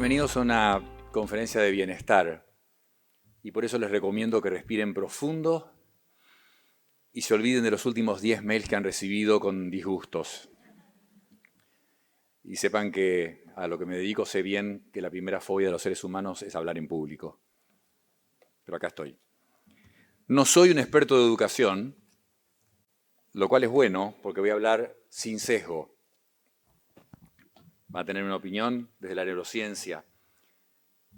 Bienvenidos a una conferencia de bienestar y por eso les recomiendo que respiren profundo y se olviden de los últimos 10 mails que han recibido con disgustos. Y sepan que a lo que me dedico sé bien que la primera fobia de los seres humanos es hablar en público. Pero acá estoy. No soy un experto de educación, lo cual es bueno porque voy a hablar sin sesgo. Va a tener una opinión desde la neurociencia.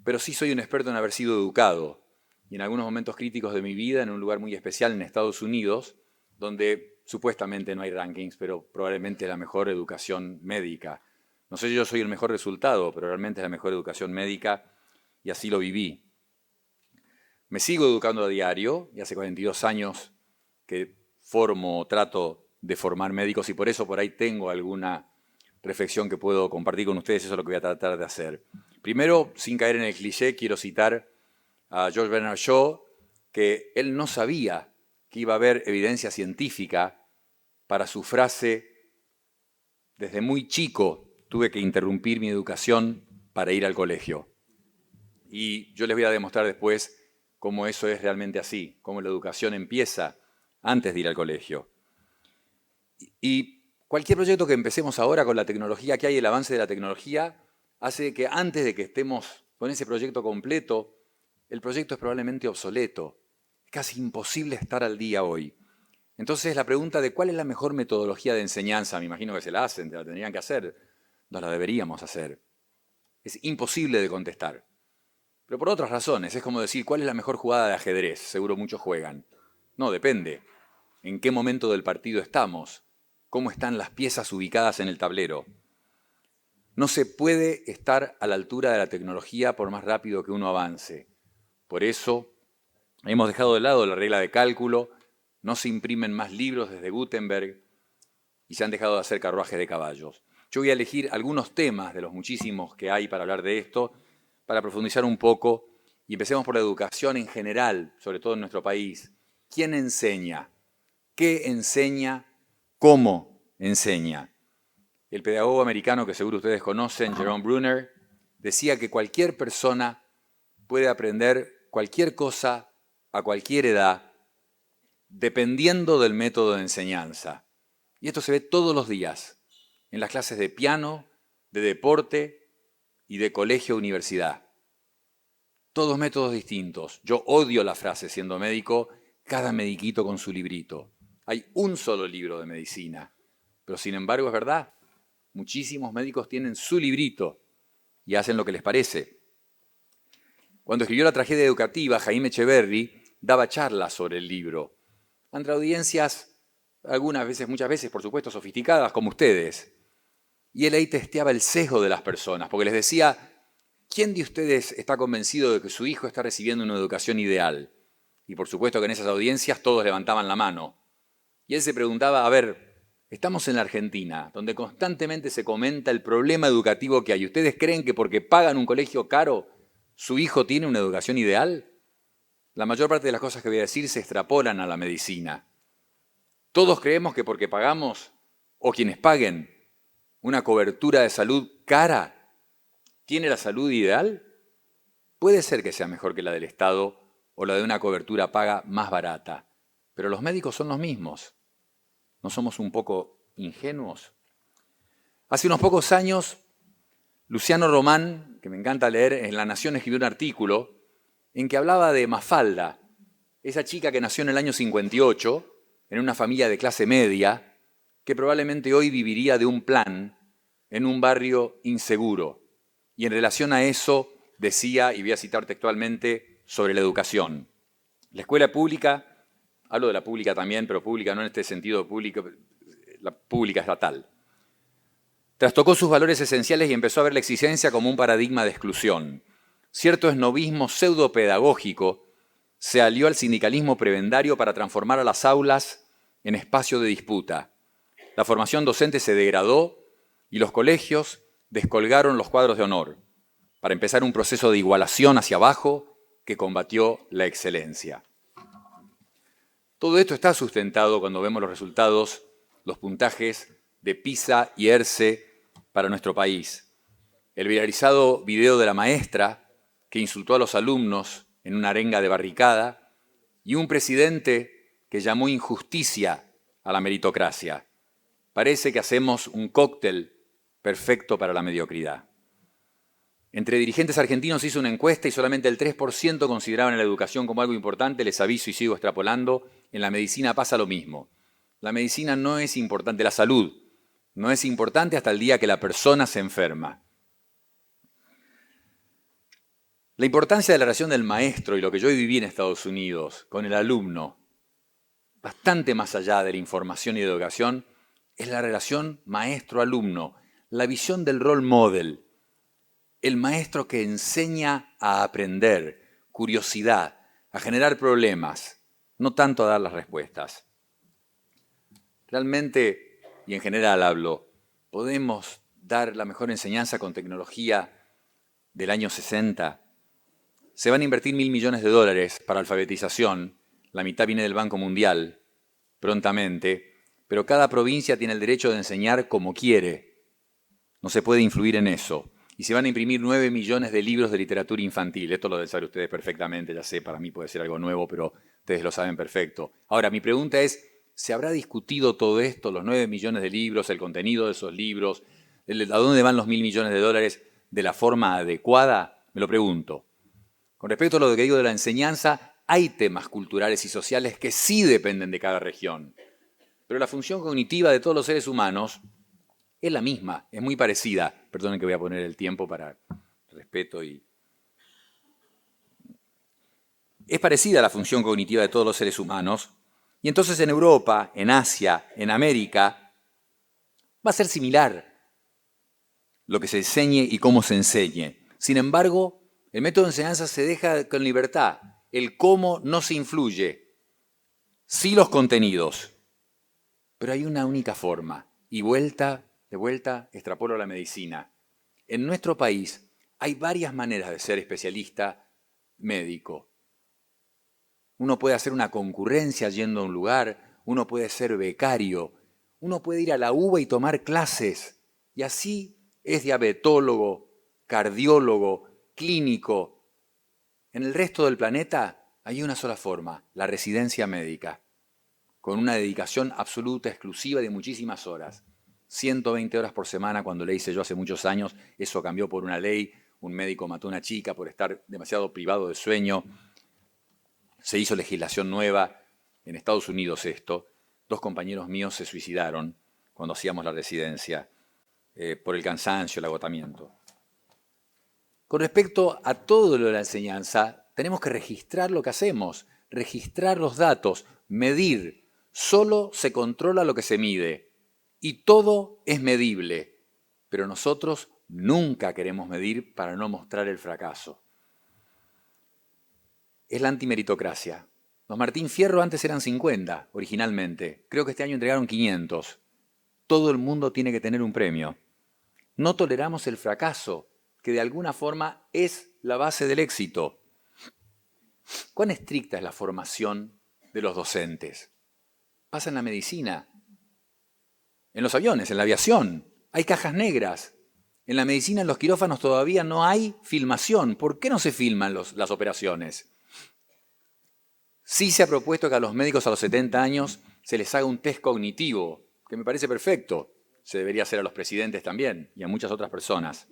Pero sí soy un experto en haber sido educado y en algunos momentos críticos de mi vida en un lugar muy especial en Estados Unidos, donde supuestamente no hay rankings, pero probablemente la mejor educación médica. No sé si yo soy el mejor resultado, pero realmente es la mejor educación médica y así lo viví. Me sigo educando a diario y hace 42 años que trato de formar médicos y por eso por ahí tengo alguna reflexión que puedo compartir con ustedes, eso es lo que voy a tratar de hacer. Primero, sin caer en el cliché, quiero citar a George Bernard Shaw, que él no sabía que iba a haber evidencia científica para su frase: desde muy chico tuve que interrumpir mi educación para ir al colegio. Y yo les voy a demostrar después cómo eso es realmente así, cómo la educación empieza antes de ir al colegio. Y cualquier proyecto que empecemos ahora con la tecnología que hay, el avance de la tecnología, hace que antes de que estemos con ese proyecto completo, el proyecto es probablemente obsoleto. Es casi imposible estar al día hoy. Entonces la pregunta de cuál es la mejor metodología de enseñanza, me imagino que se la hacen, la tendrían que hacer, no la deberíamos hacer. Es imposible de contestar. Pero por otras razones, es como decir, ¿cuál es la mejor jugada de ajedrez? Seguro muchos juegan. No, depende. ¿En qué momento del partido estamos? ¿Cómo están las piezas ubicadas en el tablero? No se puede estar a la altura de la tecnología por más rápido que uno avance. Por eso hemos dejado de lado la regla de cálculo, no se imprimen más libros desde Gutenberg y se han dejado de hacer carruajes de caballos. Yo voy a elegir algunos temas de los muchísimos que hay para hablar de esto, para profundizar un poco, y empecemos por la educación en general, sobre todo en nuestro país. ¿Quién enseña? ¿Qué enseña? ¿Cómo enseña? El pedagogo americano que seguro ustedes conocen, Jerome Bruner, decía que cualquier persona puede aprender cualquier cosa a cualquier edad, dependiendo del método de enseñanza. Y esto se ve todos los días, en las clases de piano, de deporte y de colegio-universidad. Todos métodos distintos. Yo odio la frase, siendo médico, cada mediquito con su librito. Hay un solo libro de medicina, pero sin embargo es verdad. Muchísimos médicos tienen su librito y hacen lo que les parece. Cuando escribió La tragedia educativa, Jaime Echeverry daba charlas sobre el libro, ante audiencias, algunas veces, muchas veces, por supuesto, sofisticadas, como ustedes. Y él ahí testeaba el sesgo de las personas, porque les decía, ¿quién de ustedes está convencido de que su hijo está recibiendo una educación ideal? Y por supuesto que en esas audiencias todos levantaban la mano. Y él se preguntaba, a ver, estamos en la Argentina, donde constantemente se comenta el problema educativo que hay. ¿Ustedes creen que porque pagan un colegio caro, su hijo tiene una educación ideal? La mayor parte de las cosas que voy a decir se extrapolan a la medicina. Todos creemos que porque pagamos, o quienes paguen, una cobertura de salud cara, ¿tiene la salud ideal? Puede ser que sea mejor que la del Estado o la de una cobertura paga más barata, pero los médicos son los mismos. ¿No somos un poco ingenuos? Hace unos pocos años, Luciano Román, que me encanta leer, en La Nación escribió un artículo en que hablaba de Mafalda, esa chica que nació en el año 58, en una familia de clase media, que probablemente hoy viviría de un plan en un barrio inseguro. Y en relación a eso decía, y voy a citar textualmente, sobre la educación. La escuela pública, hablo de la pública también, pero pública no en este sentido público, la pública estatal, trastocó sus valores esenciales y empezó a ver la exigencia como un paradigma de exclusión. Cierto esnovismo pseudopedagógico se alió al sindicalismo prebendario para transformar a las aulas en espacio de disputa. La formación docente se degradó y los colegios descolgaron los cuadros de honor para empezar un proceso de igualación hacia abajo que combatió la excelencia. Todo esto está sustentado cuando vemos los resultados, los puntajes de PISA y ERCE para nuestro país. el viralizado video de la maestra que insultó a los alumnos en una arenga de barricada y un presidente que llamó injusticia a la meritocracia. Parece que hacemos un cóctel perfecto para la mediocridad. Entre dirigentes argentinos hizo una encuesta y solamente el 3% consideraban la educación como algo importante. Les aviso y sigo extrapolando. En la medicina pasa lo mismo. La medicina no es importante, la salud no es importante hasta el día que la persona se enferma. La importancia de la relación del maestro y lo que yo viví en Estados Unidos con el alumno, bastante más allá de la información y de educación, es la relación maestro-alumno, la visión del role model, el maestro que enseña a aprender, curiosidad, a generar problemas, no tanto a dar las respuestas. Realmente, y en general hablo, podemos dar la mejor enseñanza con tecnología del año 60. Se van a invertir $1.000 millones para alfabetización, la mitad viene del Banco Mundial, prontamente, pero cada provincia tiene el derecho de enseñar como quiere. No se puede influir en eso. Y se van a imprimir 9 millones de libros de literatura infantil. Esto lo deben saber ustedes perfectamente, ya sé, para mí puede ser algo nuevo, pero ustedes lo saben perfecto. Ahora, mi pregunta es, ¿se habrá discutido todo esto, los 9 millones de libros, el contenido de esos libros, a dónde van los $1.000 millones de la forma adecuada? Me lo pregunto. Con respecto a lo que digo de la enseñanza, hay temas culturales y sociales que sí dependen de cada región. Pero la función cognitiva de todos los seres humanos es la misma, es muy parecida. Perdonen que voy a poner el tiempo para respeto y... Es parecida a la función cognitiva de todos los seres humanos. Y entonces en Europa, en Asia, en América, va a ser similar lo que se enseñe y cómo se enseñe. Sin embargo, el método de enseñanza se deja con libertad. El cómo no se influye. Sí los contenidos. Pero hay una única forma. Y de vuelta, extrapolo a la medicina. En nuestro país hay varias maneras de ser especialista médico. Uno puede hacer una concurrencia yendo a un lugar, uno puede ser becario, uno puede ir a la UBA y tomar clases. Y así es diabetólogo, cardiólogo, clínico. En el resto del planeta hay una sola forma, la residencia médica, con una dedicación absoluta, exclusiva de muchísimas horas. 120 horas por semana, cuando le hice yo hace muchos años, eso cambió por una ley, un médico mató a una chica por estar demasiado privado de sueño. Se hizo legislación nueva, en Estados Unidos esto. 2 compañeros míos se suicidaron cuando hacíamos la residencia por el cansancio, el agotamiento. Con respecto a todo lo de la enseñanza, tenemos que registrar lo que hacemos, registrar los datos, medir. Solo se controla lo que se mide y todo es medible, pero nosotros nunca queremos medir para no mostrar el fracaso. Es la antimeritocracia. Los Martín Fierro antes eran 50, originalmente. Creo que este año entregaron 500. Todo el mundo tiene que tener un premio. No toleramos el fracaso, que de alguna forma es la base del éxito. ¿Cuán estricta es la formación de los docentes? Pasa en la medicina, en los aviones, en la aviación. Hay cajas negras. En la medicina, en los quirófanos todavía no hay filmación. ¿Por qué no se filman las operaciones? Sí se ha propuesto que a los médicos a los 70 años se les haga un test cognitivo, que me parece perfecto. Se debería hacer a los presidentes también y a muchas otras personas.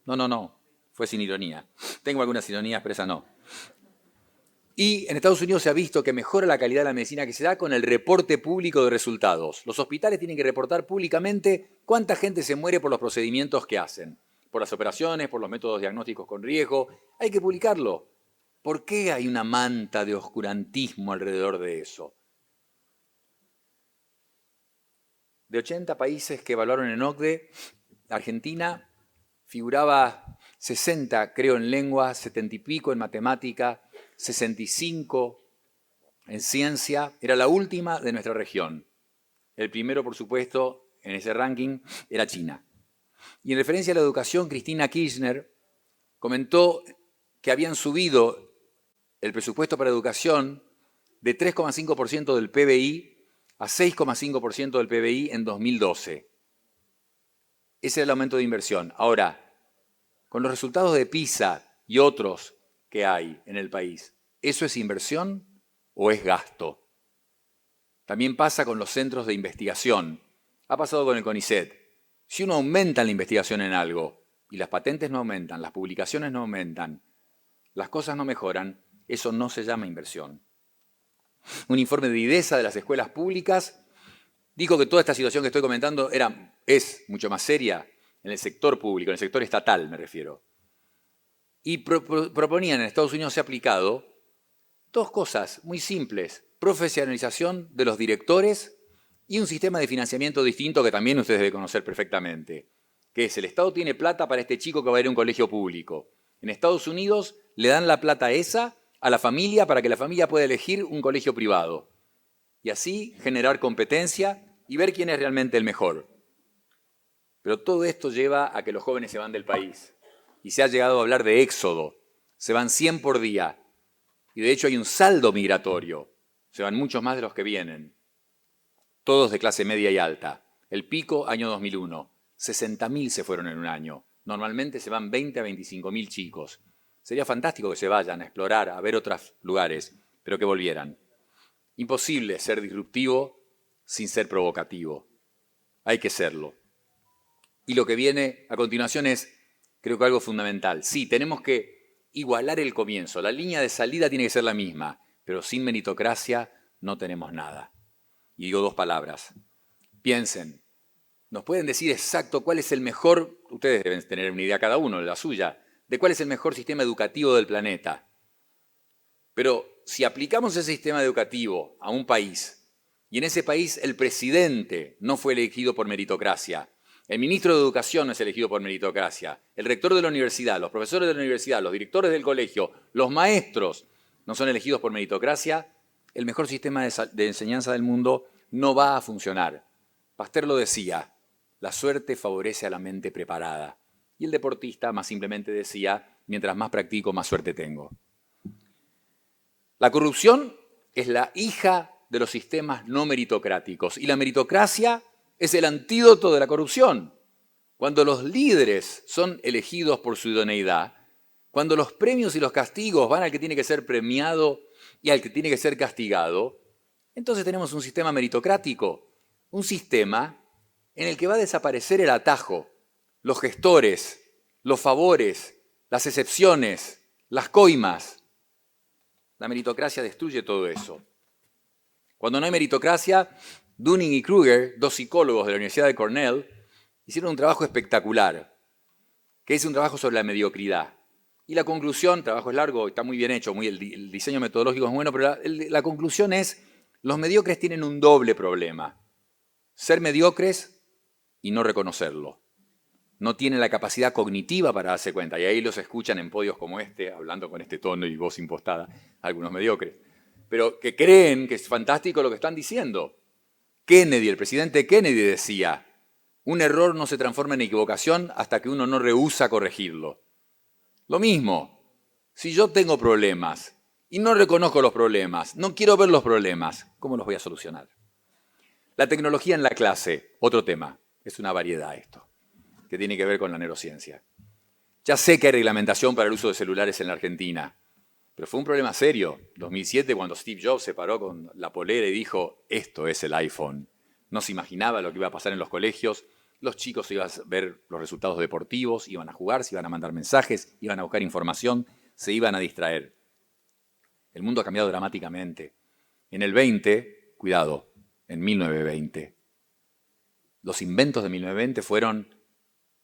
No, fue sin ironía. Tengo algunas ironías, pero esa no. Y en Estados Unidos se ha visto que mejora la calidad de la medicina que se da con el reporte público de resultados. Los hospitales tienen que reportar públicamente cuánta gente se muere por los procedimientos que hacen, por las operaciones, por los métodos diagnósticos con riesgo. Hay que publicarlo. ¿Por qué hay una manta de oscurantismo alrededor de eso? De 80 países que evaluaron en OCDE, Argentina figuraba 60, creo, en lengua, 70 y pico en matemática, 65 en ciencia. Era la última de nuestra región. El primero, por supuesto, en ese ranking era China. Y en referencia a la educación, Cristina Kirchner comentó que habían subido el presupuesto para educación de 3,5% del PBI a 6,5% del PBI en 2012. Ese es el aumento de inversión. Ahora, con los resultados de PISA y otros que hay en el país, ¿eso es inversión o es gasto? También pasa con los centros de investigación. Ha pasado con el CONICET. Si uno aumenta la investigación en algo y las patentes no aumentan, las publicaciones no aumentan, las cosas no mejoran, eso no se llama inversión. Un informe de IDESA de las escuelas públicas dijo que toda esta situación que estoy comentando es mucho más seria en el sector público, en el sector estatal me refiero. Y proponían en Estados Unidos se ha aplicado dos cosas muy simples: profesionalización de los directores y un sistema de financiamiento distinto que también ustedes deben conocer perfectamente, que es el Estado tiene plata para este chico que va a ir a un colegio público. En Estados Unidos le dan la plata esa a la familia para que la familia pueda elegir un colegio privado y así generar competencia y ver quién es realmente el mejor. Pero todo esto lleva a que los jóvenes se van del país y se ha llegado a hablar de éxodo. Se van 100 por día y de hecho hay un saldo migratorio. Se van muchos más de los que vienen. Todos de clase media y alta. El pico, año 2001. 60.000 se fueron en un año. Normalmente se van 20 a 25.000 chicos. Sería fantástico que se vayan a explorar, a ver otros lugares, pero que volvieran. Imposible ser disruptivo sin ser provocativo. Hay que serlo. Y lo que viene a continuación es, creo que algo fundamental. Sí, tenemos que igualar el comienzo. La línea de salida tiene que ser la misma, pero sin meritocracia no tenemos nada. Y digo dos palabras. Piensen, ¿nos pueden decir exacto cuál es el mejor, ustedes deben tener una idea cada uno, la suya, de cuál es el mejor sistema educativo del planeta? Pero si aplicamos ese sistema educativo a un país, y en ese país el presidente no fue elegido por meritocracia, el ministro de Educación no es elegido por meritocracia, el rector de la universidad, los profesores de la universidad, los directores del colegio, los maestros no son elegidos por meritocracia, el mejor sistema de enseñanza del mundo no va a funcionar. Pasteur lo decía, la suerte favorece a la mente preparada. Y el deportista más simplemente decía, mientras más practico, más suerte tengo. La corrupción es la hija de los sistemas no meritocráticos y la meritocracia es el antídoto de la corrupción. Cuando los líderes son elegidos por su idoneidad, cuando los premios y los castigos van al que tiene que ser premiado y al que tiene que ser castigado, entonces tenemos un sistema meritocrático, un sistema en el que va a desaparecer el atajo, los gestores, los favores, las excepciones, las coimas. La meritocracia destruye todo eso. Cuando no hay meritocracia, Dunning y Kruger, dos psicólogos de la Universidad de Cornell, hicieron un trabajo espectacular, que es un trabajo sobre la mediocridad. Y la conclusión, el trabajo es largo, está muy bien hecho, el diseño metodológico es bueno, pero la conclusión es, los mediocres tienen un doble problema. Ser mediocres y no reconocerlo. No tienen la capacidad cognitiva para darse cuenta. Y ahí los escuchan en podios como este, hablando con este tono y voz impostada, algunos mediocres. Pero que creen que es fantástico lo que están diciendo. Kennedy, el presidente Kennedy decía, un error no se transforma en equivocación hasta que uno no rehúsa corregirlo. Lo mismo, si yo tengo problemas y no reconozco los problemas, no quiero ver los problemas, ¿cómo los voy a solucionar? La tecnología en la clase, otro tema, es una variedad esto, que tiene que ver con la neurociencia. Ya sé que hay reglamentación para el uso de celulares en la Argentina, pero fue un problema serio. 2007, cuando Steve Jobs se paró con la polera y dijo, esto es el iPhone. No se imaginaba lo que iba a pasar en los colegios. Los chicos iban a ver los resultados deportivos, iban a jugar, se iban a mandar mensajes, iban a buscar información, se iban a distraer. El mundo ha cambiado dramáticamente. En el 20, cuidado, en 1920, los inventos de 1920 fueron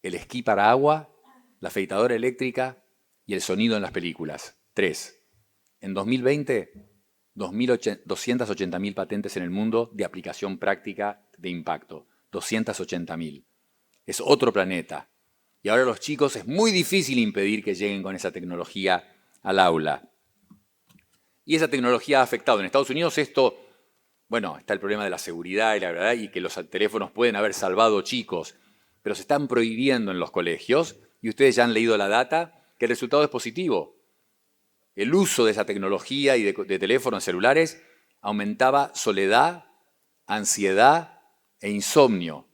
el esquí para agua, la afeitadora eléctrica y el sonido en las películas. 3. En 2020, 280.000 patentes en el mundo de aplicación práctica de impacto. 280.000. Es otro planeta. Y ahora los chicos es muy difícil impedir que lleguen con esa tecnología al aula. Y esa tecnología ha afectado. En Estados Unidos esto, bueno, está el problema de la seguridad y la verdad, y que los teléfonos pueden haber salvado chicos, pero se están prohibiendo en los colegios, y ustedes ya han leído la data, que el resultado es positivo. El uso de esa tecnología y de teléfonos celulares aumentaba soledad, ansiedad e insomnio.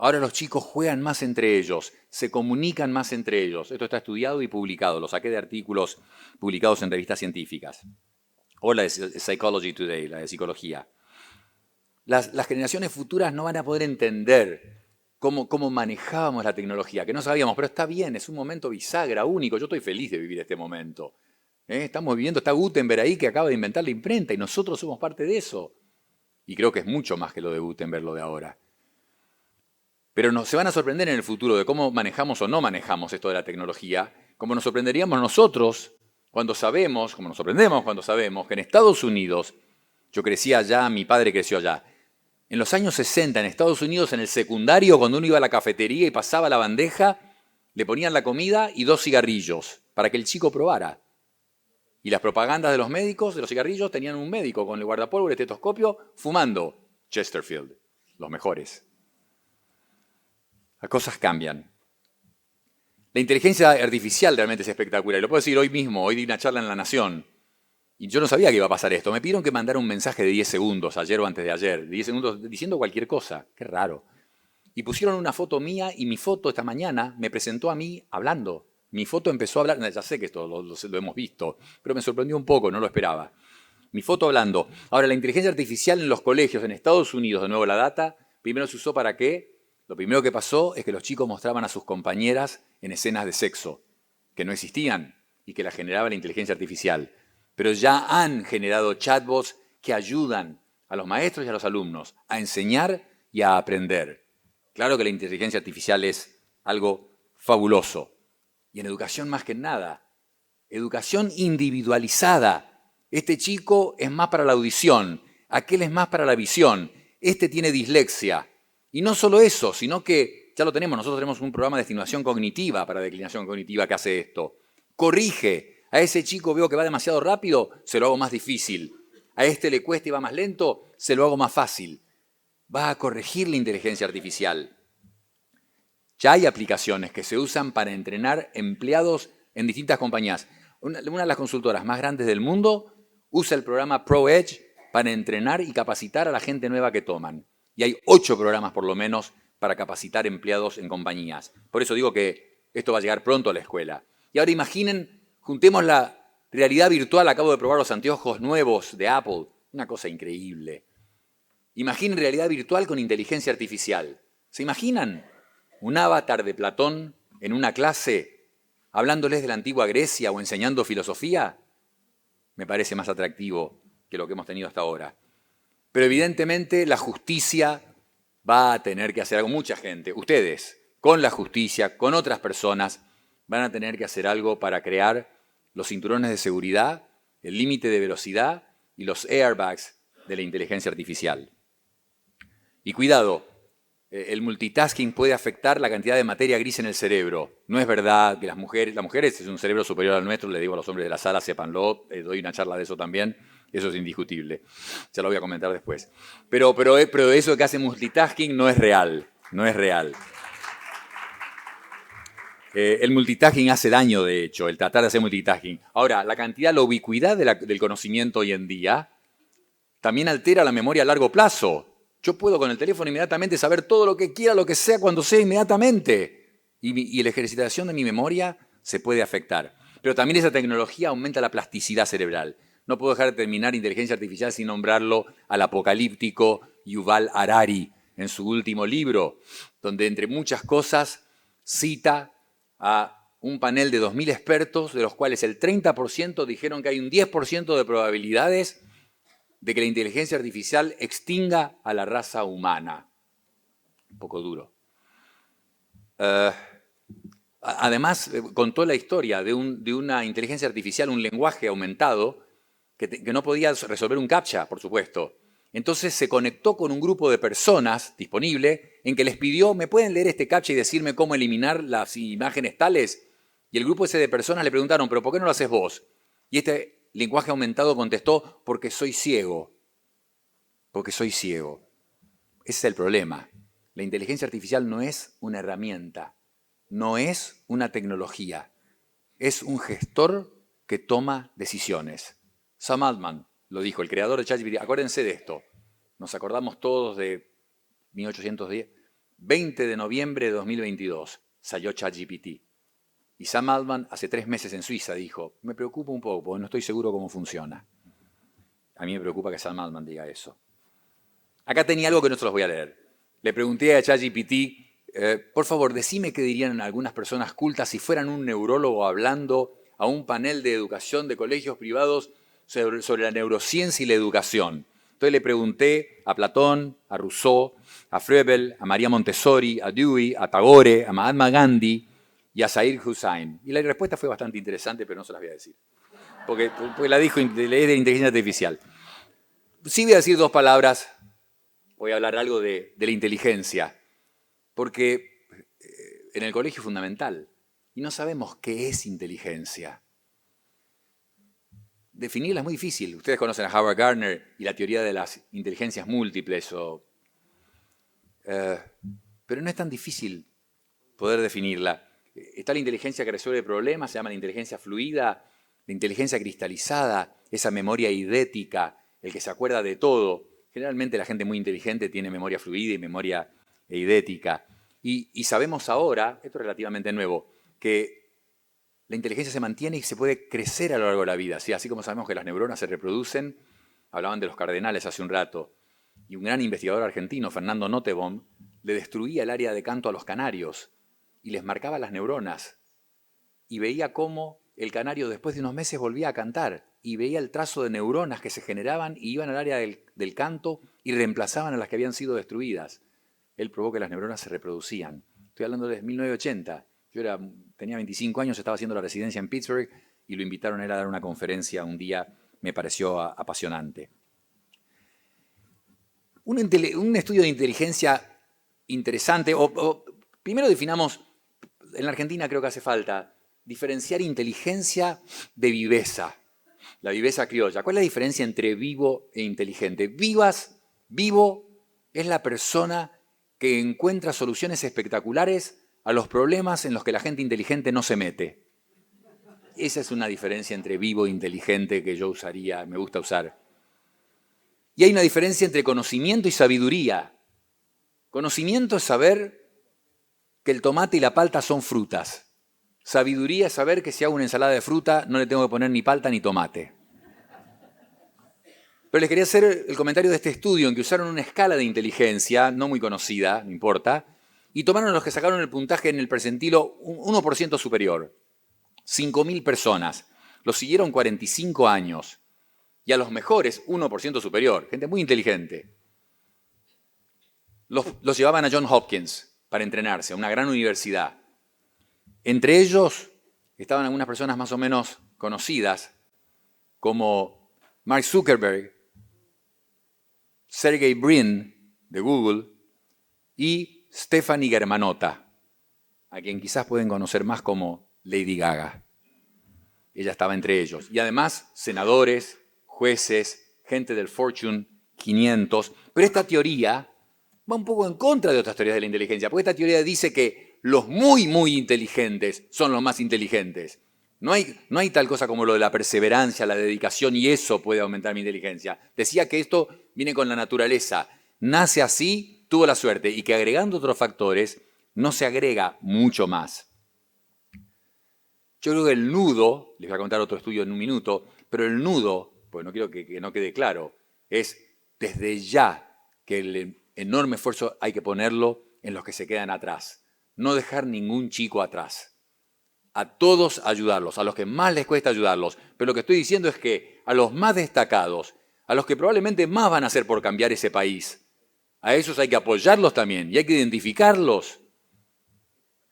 Ahora los chicos juegan más entre ellos, se comunican más entre ellos. Esto está estudiado y publicado, lo saqué de artículos publicados en revistas científicas. O la de Psychology Today, la de psicología. Las generaciones futuras no van a poder entender cómo manejábamos la tecnología, que no sabíamos, pero está bien, es un momento bisagra, único. Yo estoy feliz de vivir este momento. Estamos viviendo, está Gutenberg ahí que acaba de inventar la imprenta y nosotros somos parte de eso. Y creo que es mucho más que lo de Gutenberg, lo de ahora. Pero se van a sorprender en el futuro de cómo manejamos o no manejamos esto de la tecnología, como nos sorprenderíamos nosotros cuando sabemos, como nos sorprendemos cuando sabemos que en Estados Unidos, yo crecí allá, mi padre creció allá, en los años 60 en Estados Unidos, en el secundario, cuando uno iba a la cafetería y pasaba la bandeja, le ponían la comida y 2 cigarrillos para que el chico probara. Y las propagandas de los médicos, de los cigarrillos, tenían un médico con el guardapolvo y el estetoscopio fumando Chesterfield, los mejores. Las cosas cambian. La inteligencia artificial realmente es espectacular. Y lo puedo decir hoy mismo, hoy di una charla en La Nación. Y yo no sabía que iba a pasar esto. Me pidieron que mandara un mensaje de 10 segundos, ayer o antes de ayer, de 10 segundos diciendo cualquier cosa. Qué raro. Y pusieron una foto mía y mi foto esta mañana me presentó a mí hablando. Mi foto empezó a hablar, ya sé que esto lo hemos visto, pero me sorprendió un poco, no lo esperaba. Mi foto hablando. Ahora, la inteligencia artificial en los colegios en Estados Unidos, de nuevo la data, primero se usó para qué. Lo primero que pasó es que los chicos mostraban a sus compañeras en escenas de sexo, que no existían y que las generaba la inteligencia artificial. Pero ya han generado chatbots que ayudan a los maestros y a los alumnos a enseñar y a aprender. Claro que la inteligencia artificial es algo fabuloso. Y en educación más que en nada. Educación individualizada. Este chico es más para la audición, aquel es más para la visión, este tiene dislexia. Y no solo eso, sino que ya lo tenemos, nosotros tenemos un programa de estimulación cognitiva para declinación cognitiva que hace esto. Corrige, a ese chico veo que va demasiado rápido, se lo hago más difícil. A este le cuesta y va más lento, se lo hago más fácil. Va a corregir la inteligencia artificial. Ya hay aplicaciones que se usan para entrenar empleados en distintas compañías. Una de las consultoras más grandes del mundo usa el programa ProEdge para entrenar y capacitar a la gente nueva que toman. Y hay 8 programas por lo menos para capacitar empleados en compañías. Por eso digo que esto va a llegar pronto a la escuela. Y ahora imaginen, juntemos la realidad virtual. Acabo de probar los anteojos nuevos de Apple. Una cosa increíble. Imaginen realidad virtual con inteligencia artificial. ¿Se imaginan? Un avatar de Platón en una clase hablándoles de la antigua Grecia o enseñando filosofía, me parece más atractivo que lo que hemos tenido hasta ahora. Pero evidentemente la justicia va a tener que hacer algo. Mucha gente, ustedes, con la justicia, con otras personas, van a tener que hacer algo para crear los cinturones de seguridad, el límite de velocidad y los airbags de la inteligencia artificial. Y cuidado, el multitasking puede afectar la cantidad de materia gris en el cerebro. No es verdad que las mujeres es un cerebro superior al nuestro, le digo a los hombres de la sala, sépanlo, doy una charla de eso también, eso es indiscutible. Ya lo voy a comentar después. Pero eso que hace multitasking no es real, no es real. El multitasking hace daño, de hecho, el tratar de hacer multitasking. Ahora, la ubicuidad del conocimiento hoy en día también altera la memoria a largo plazo. Yo puedo con el teléfono inmediatamente saber todo lo que quiera, lo que sea, cuando sea inmediatamente. Y la ejercitación de mi memoria se puede afectar. Pero también esa tecnología aumenta la plasticidad cerebral. No puedo dejar de terminar inteligencia artificial sin nombrarlo al apocalíptico Yuval Harari en su último libro, donde entre muchas cosas cita a un panel de 2.000 expertos, de los cuales el 30% dijeron que hay un 10% de probabilidades de que la inteligencia artificial extinga a la raza humana. Un poco duro. Además, contó la historia de una inteligencia artificial, un lenguaje aumentado, que no podía resolver un CAPTCHA, por supuesto. Entonces se conectó con un grupo de personas disponible en que les pidió, ¿me pueden leer este CAPTCHA y decirme cómo eliminar las imágenes tales? Y el grupo ese de personas le preguntaron, ¿pero por qué no lo haces vos? Y este lenguaje aumentado contestó, porque soy ciego. Porque soy ciego. Ese es el problema. La inteligencia artificial no es una herramienta, no es una tecnología, es un gestor que toma decisiones. Sam Altman lo dijo, el creador de ChatGPT. Acuérdense de esto. Nos acordamos todos de 1810. 20 de noviembre de 2022, salió ChatGPT. Y Sam Altman hace 3 meses en Suiza dijo, me preocupa un poco, porque no estoy seguro cómo funciona. A mí me preocupa que Sam Altman diga eso. Acá tenía algo que no se los voy a leer. Le pregunté a ChatGPT, por favor, decime qué dirían algunas personas cultas si fueran un neurólogo hablando a un panel de educación de colegios privados sobre la neurociencia y la educación. Entonces le pregunté a Platón, a Rousseau, a Froebel, a María Montessori, a Dewey, a Tagore, a Mahatma Gandhi y a Zahir Hussain. Y la respuesta fue bastante interesante, pero no se las voy a decir. Porque la dijo, es de inteligencia artificial. Sí voy a decir 2 palabras. Voy a hablar algo de la inteligencia. Porque en el colegio es fundamental. Y no sabemos qué es inteligencia. Definirla es muy difícil. Ustedes conocen a Howard Gardner y la teoría de las inteligencias múltiples. Pero no es tan difícil poder definirla. Está la inteligencia que resuelve problemas, se llama la inteligencia fluida, la inteligencia cristalizada, esa memoria eidética, el que se acuerda de todo. Generalmente la gente muy inteligente tiene memoria fluida y memoria eidética. Y sabemos ahora, esto es relativamente nuevo, que la inteligencia se mantiene y se puede crecer a lo largo de la vida. ¿Sí? Así como sabemos que las neuronas se reproducen, hablaban de los cardenales hace un rato, y un gran investigador argentino, Fernando Nottebohm, le destruía el área de canto a los canarios y les marcaba las neuronas. Y veía cómo el canario después de unos meses volvía a cantar y veía el trazo de neuronas que se generaban y iban al área del canto y reemplazaban a las que habían sido destruidas. Él probó que las neuronas se reproducían. Estoy hablando de 1980. Yo tenía 25 años, estaba haciendo la residencia en Pittsburgh y lo invitaron a él a dar una conferencia un día. Me pareció apasionante. Un estudio de inteligencia interesante, primero definamos, en la Argentina creo que hace falta diferenciar inteligencia de viveza, la viveza criolla. ¿Cuál es la diferencia entre vivo e inteligente? Vivo es la persona que encuentra soluciones espectaculares a los problemas en los que la gente inteligente no se mete. Esa es una diferencia entre vivo e inteligente que yo me gusta usar. Y hay una diferencia entre conocimiento y sabiduría. Conocimiento es saber que el tomate y la palta son frutas. Sabiduría es saber que si hago una ensalada de fruta no le tengo que poner ni palta ni tomate. Pero les quería hacer el comentario de este estudio en que usaron una escala de inteligencia, no muy conocida, no importa, y tomaron a los que sacaron el puntaje en el percentilo 1% superior. 5.000 personas. Los siguieron 45 años. Y a los mejores, 1% superior. Gente muy inteligente. Los llevaban a Johns Hopkins para entrenarse, a una gran universidad. Entre ellos estaban algunas personas más o menos conocidas, como Mark Zuckerberg, Sergey Brin, de Google, y Stephanie Germanotta, a quien quizás pueden conocer más como Lady Gaga. Ella estaba entre ellos. Y además, senadores, jueces, gente del Fortune 500. Pero esta teoría va un poco en contra de otras teorías de la inteligencia, porque esta teoría dice que los muy, muy inteligentes son los más inteligentes. No hay tal cosa como lo de la perseverancia, la dedicación, y eso puede aumentar mi inteligencia. Decía que esto viene con la naturaleza. Nace así, tuvo la suerte, y que agregando otros factores, no se agrega mucho más. Yo creo que el nudo, les voy a contar otro estudio en un minuto, pero el nudo, pues no quiero que no quede claro, es desde ya que el enorme esfuerzo hay que ponerlo en los que se quedan atrás. No dejar ningún chico atrás. A todos ayudarlos, a los que más les cuesta ayudarlos. Pero lo que estoy diciendo es que a los más destacados, a los que probablemente más van a hacer por cambiar ese país, a esos hay que apoyarlos también y hay que identificarlos.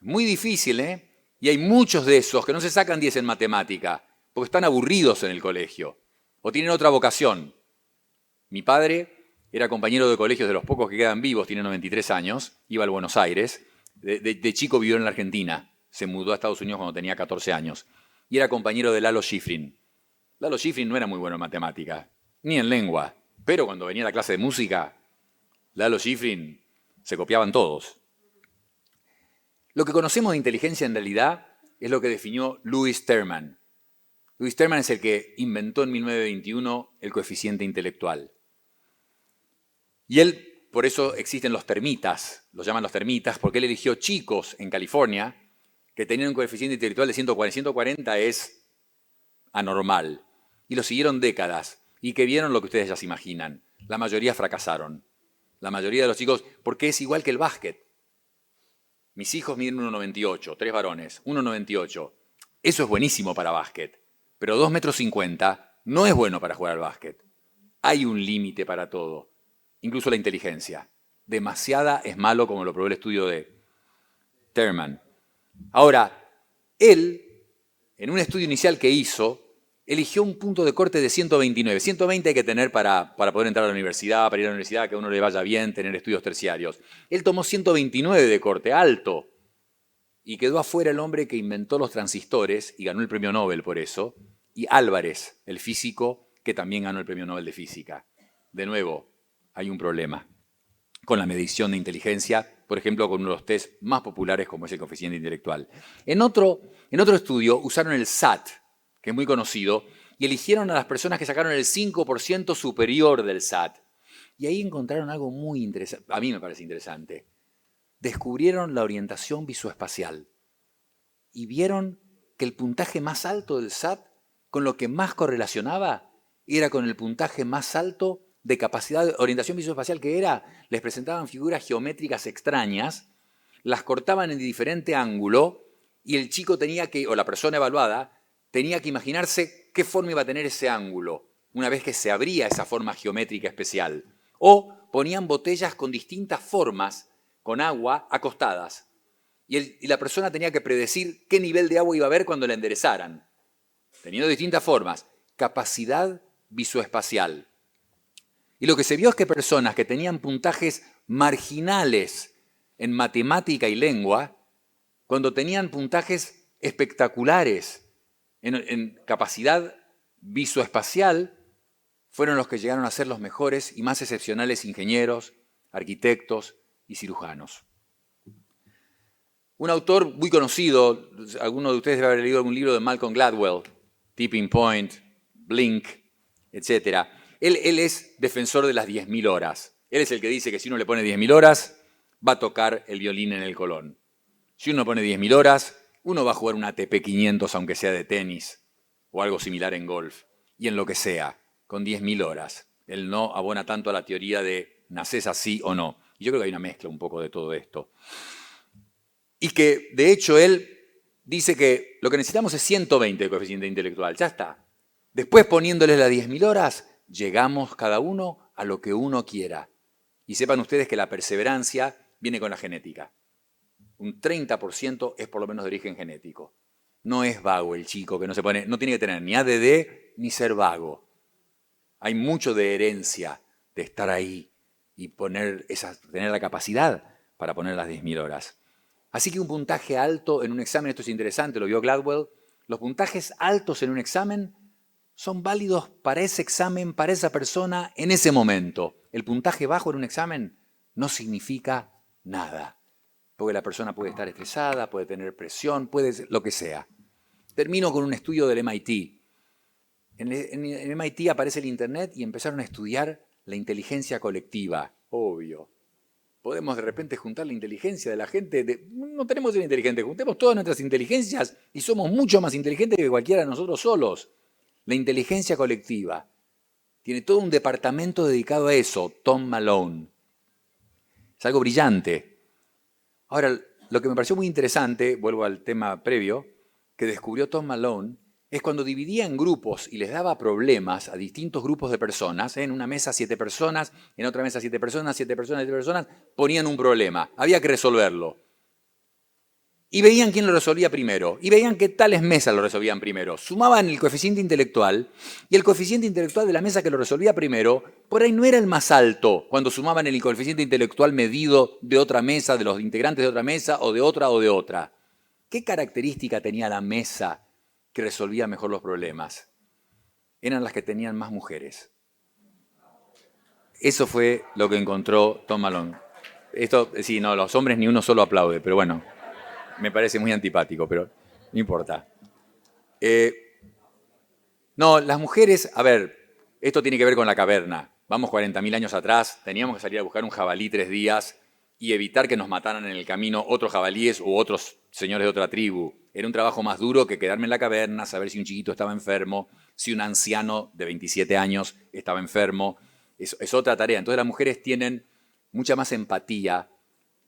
Muy difícil, ¿eh? Y hay muchos de esos que no se sacan 10 en matemática porque están aburridos en el colegio o tienen otra vocación. Mi padre era compañero de colegio de los pocos que quedan vivos, tiene 93 años, iba al Buenos Aires, de chico vivió en la Argentina, se mudó a Estados Unidos cuando tenía 14 años y era compañero de Lalo Schifrin. Lalo Schifrin no era muy bueno en matemática, ni en lengua, pero cuando venía a la clase de música, Lalo Schifrin se copiaban todos. Lo que conocemos de inteligencia en realidad es lo que definió Lewis Terman. Lewis Terman es el que inventó en 1921 el coeficiente intelectual. Y él por eso existen los termitas, los llaman los termitas, porque él eligió chicos en California que tenían un coeficiente intelectual de 140. 140 es anormal. Y lo siguieron décadas y que vieron lo que ustedes ya se imaginan. La mayoría fracasaron. La mayoría de los chicos, porque es igual que el básquet. Mis hijos miden 1,98, 3 varones, 1,98. Eso es buenísimo para básquet, pero 2,50 m no es bueno para jugar al básquet. Hay un límite para todo, incluso la inteligencia. Demasiada es malo, como lo probó el estudio de Terman. Ahora, él, en un estudio inicial que hizo, eligió un punto de corte de 129. 120 hay que tener para poder entrar a la universidad, para ir a la universidad, que a uno le vaya bien, tener estudios terciarios. Él tomó 129 de corte, alto, y quedó afuera el hombre que inventó los transistores y ganó el premio Nobel por eso, y Álvarez, el físico, que también ganó el premio Nobel de Física. De nuevo, hay un problema con la medición de inteligencia, por ejemplo, con uno de los test más populares como es el coeficiente intelectual. En otro estudio usaron el SAT, que es muy conocido, y eligieron a las personas que sacaron el 5% superior del SAT. Y ahí encontraron algo muy interesante, a mí me parece interesante. Descubrieron la orientación visoespacial y vieron que el puntaje más alto del SAT, con lo que más correlacionaba, era con el puntaje más alto de capacidad de orientación visoespacial, que era, les presentaban figuras geométricas extrañas, las cortaban en diferente ángulo y el chico tenía que, o la persona evaluada, tenía que imaginarse qué forma iba a tener ese ángulo una vez que se abría esa forma geométrica especial. O ponían botellas con distintas formas, con agua, acostadas. Y la persona tenía que predecir qué nivel de agua iba a haber cuando la enderezaran. Teniendo distintas formas. Capacidad visoespacial. Y lo que se vio es que personas que tenían puntajes marginales en matemática y lengua, cuando tenían puntajes espectaculares en capacidad visoespacial, fueron los que llegaron a ser los mejores y más excepcionales ingenieros, arquitectos y cirujanos. Un autor muy conocido, alguno de ustedes debe haber leído algún libro de Malcolm Gladwell, Tipping Point, Blink, etc. Él es defensor de las 10.000 horas. Él es el que dice que si uno le pone 10.000 horas, va a tocar el violín en el Colón. Si uno pone 10.000 horas, uno va a jugar un ATP 500, aunque sea de tenis, o algo similar en golf, y en lo que sea, con 10.000 horas. Él no abona tanto a la teoría de nacés así o no. Y yo creo que hay una mezcla un poco de todo esto. Y que, de hecho, él dice que lo que necesitamos es 120 de coeficiente intelectual. Ya está. Después, poniéndole las 10.000 horas, llegamos cada uno a lo que uno quiera. Y sepan ustedes que la perseverancia viene con la genética. Un 30% es por lo menos de origen genético. No es vago el chico que no se pone, no tiene que tener ni ADD ni ser vago. Hay mucho de herencia de estar ahí y tener la capacidad para poner las 10.000 horas. Así que un puntaje alto en un examen, esto es interesante, lo vio Gladwell, los puntajes altos en un examen son válidos para ese examen, para esa persona, en ese momento. El puntaje bajo en un examen no significa nada, porque la persona puede estar estresada, puede tener presión, puede ser lo que sea. Termino con un estudio del MIT. En el MIT aparece el Internet y empezaron a estudiar la inteligencia colectiva, obvio. Podemos de repente juntar la inteligencia de la gente. No tenemos que ser inteligentes, juntemos todas nuestras inteligencias y somos mucho más inteligentes que cualquiera de nosotros solos. La inteligencia colectiva. Tiene todo un departamento dedicado a eso, Tom Malone. Es algo brillante. Ahora, lo que me pareció muy interesante, vuelvo al tema previo, que descubrió Tom Malone, es cuando dividía en grupos y les daba problemas a distintos grupos de personas, en una mesa 7 personas, en otra mesa 7 personas, 7 personas, 7 personas, ponían un problema, había que resolverlo. Y veían quién lo resolvía primero, y veían que tales mesas lo resolvían primero. Sumaban el coeficiente intelectual, y el coeficiente intelectual de la mesa que lo resolvía primero, por ahí no era el más alto, cuando sumaban el coeficiente intelectual medido de otra mesa, de los integrantes de otra mesa, o de otra o de otra. ¿Qué característica tenía la mesa que resolvía mejor los problemas? Eran las que tenían más mujeres. Eso fue lo que encontró Tom Malone. Esto, sí, no, los hombres ni uno solo aplaude, pero bueno, me parece muy antipático, pero no importa. No, las mujeres, a ver, esto tiene que ver con la caverna. Vamos 40.000 años atrás, teníamos que salir a buscar un jabalí 3 días y evitar que nos mataran en el camino otros jabalíes u otros señores de otra tribu. Era un trabajo más duro que quedarme en la caverna, saber si un chiquito estaba enfermo, si un anciano de 27 años estaba enfermo. Es otra tarea. Entonces las mujeres tienen mucha más empatía,